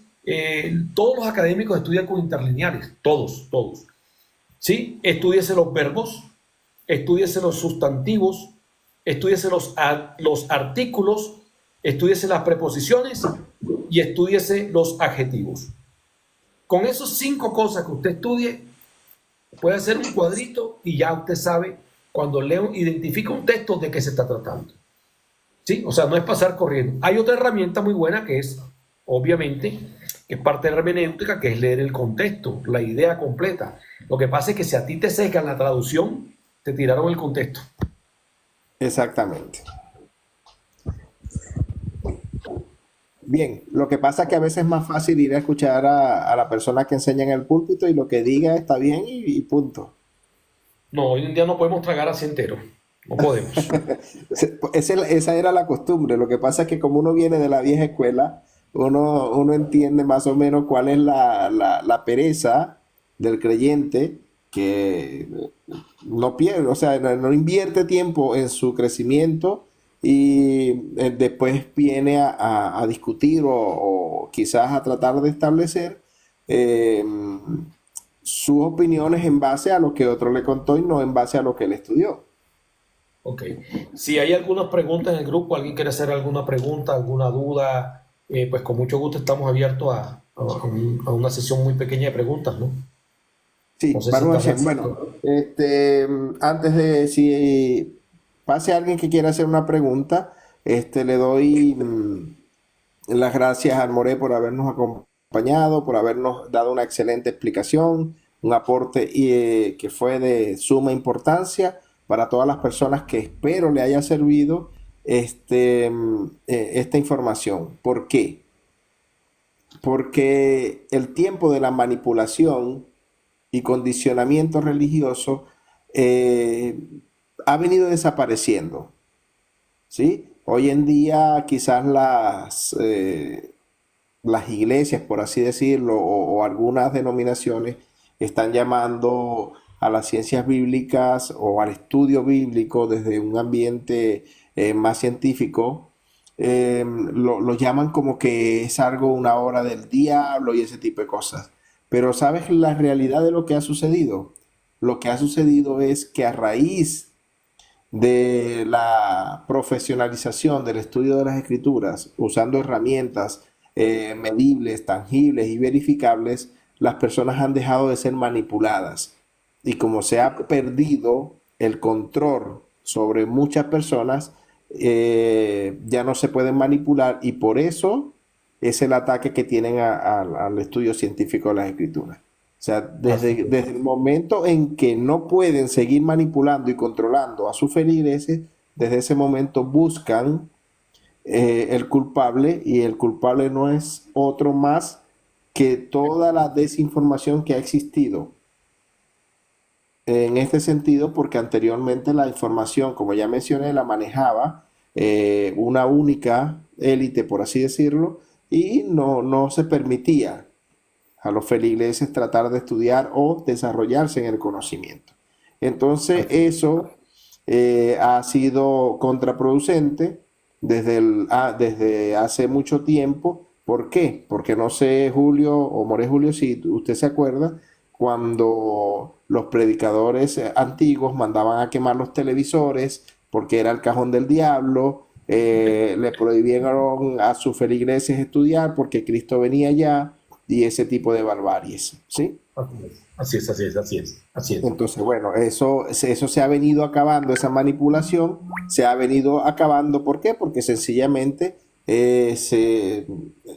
todos los académicos estudian con interlineales, todos. ¿Sí? Estúdiese los verbos, estúdiese los sustantivos, estúdiese los artículos, estúdiese las preposiciones y estúdiese los adjetivos. Con esos 5 cosas que usted estudie, puede hacer un cuadrito y ya usted sabe cuando identifica un texto de qué se está tratando. ¿Sí? O sea, no es pasar corriendo. Hay otra herramienta muy buena que es, obviamente, que es parte de la hermenéutica, que es leer el contexto, la idea completa. Lo que pasa es que si a ti te secan la traducción, te tiraron el contexto. Exactamente. Bien, lo que pasa es que a veces es más fácil ir a escuchar a la persona que enseña en el púlpito y lo que diga está bien y punto. No, hoy en día no podemos tragar así entero. No podemos. Esa era la costumbre. Lo que pasa es que como uno viene de la vieja escuela, uno entiende más o menos cuál es la pereza del creyente que no pierde, o sea, no invierte tiempo en su crecimiento y después viene a discutir o quizás a tratar de establecer sus opiniones en base a lo que otro le contó y no en base a lo que él estudió. Ok. Si hay algunas preguntas en el grupo, alguien quiere hacer alguna pregunta, alguna duda, pues con mucho gusto estamos abiertos a una sesión muy pequeña de preguntas, ¿no? Sí, No sé si Baruch estamos- Hashem. Bueno, antes de si pase alguien que quiera hacer una pregunta, le doy las gracias al More por habernos acompañado, por habernos dado una excelente explicación, un aporte que fue de suma importancia para todas las personas que espero le haya servido esta información. ¿Por qué? Porque el tiempo de la manipulación y condicionamiento religioso ha venido desapareciendo, ¿sí? Hoy en día quizás las iglesias, por así decirlo, o algunas denominaciones están llamando a las ciencias bíblicas o al estudio bíblico desde un ambiente más científico, lo llaman como que es algo, una obra del diablo y ese tipo de cosas. Pero ¿sabes la realidad de lo que ha sucedido? Lo que ha sucedido es que a raíz de la profesionalización del estudio de las escrituras, usando herramientas medibles, tangibles y verificables, las personas han dejado de ser manipuladas. Y como se ha perdido el control sobre muchas personas, ya no se pueden manipular y por eso es el ataque que tienen al estudio científico de las escrituras. O sea, desde el momento en que no pueden seguir manipulando y controlando a sus feligreses, desde ese momento buscan el culpable, y el culpable no es otro más que toda la desinformación que ha existido en este sentido, porque anteriormente la información, como ya mencioné, la manejaba una única élite, por así decirlo, y no se permitía a los feligreses tratar de estudiar o desarrollarse en el conocimiento. Entonces eso ha sido contraproducente desde hace mucho tiempo. ¿Por qué? Porque no sé, Julio o More Julio, si usted se acuerda, cuando los predicadores antiguos mandaban a quemar los televisores porque era el cajón del diablo, le prohibieron a sus feligreses estudiar porque Cristo venía ya, y ese tipo de barbaries, ¿sí? Así es, así es, así es, así es. Entonces, bueno, eso se ha venido acabando, esa manipulación se ha venido acabando. ¿Por qué? Porque sencillamente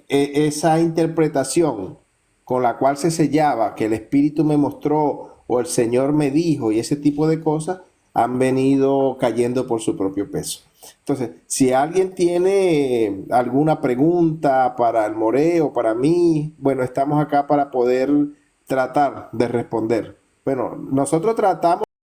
esa interpretación con la cual se sellaba que el Espíritu me mostró o el Señor me dijo y ese tipo de cosas han venido cayendo por su propio peso. Entonces, si alguien tiene alguna pregunta para el More o para mí, bueno, estamos acá para poder tratar de responder. Bueno, nosotros tratamos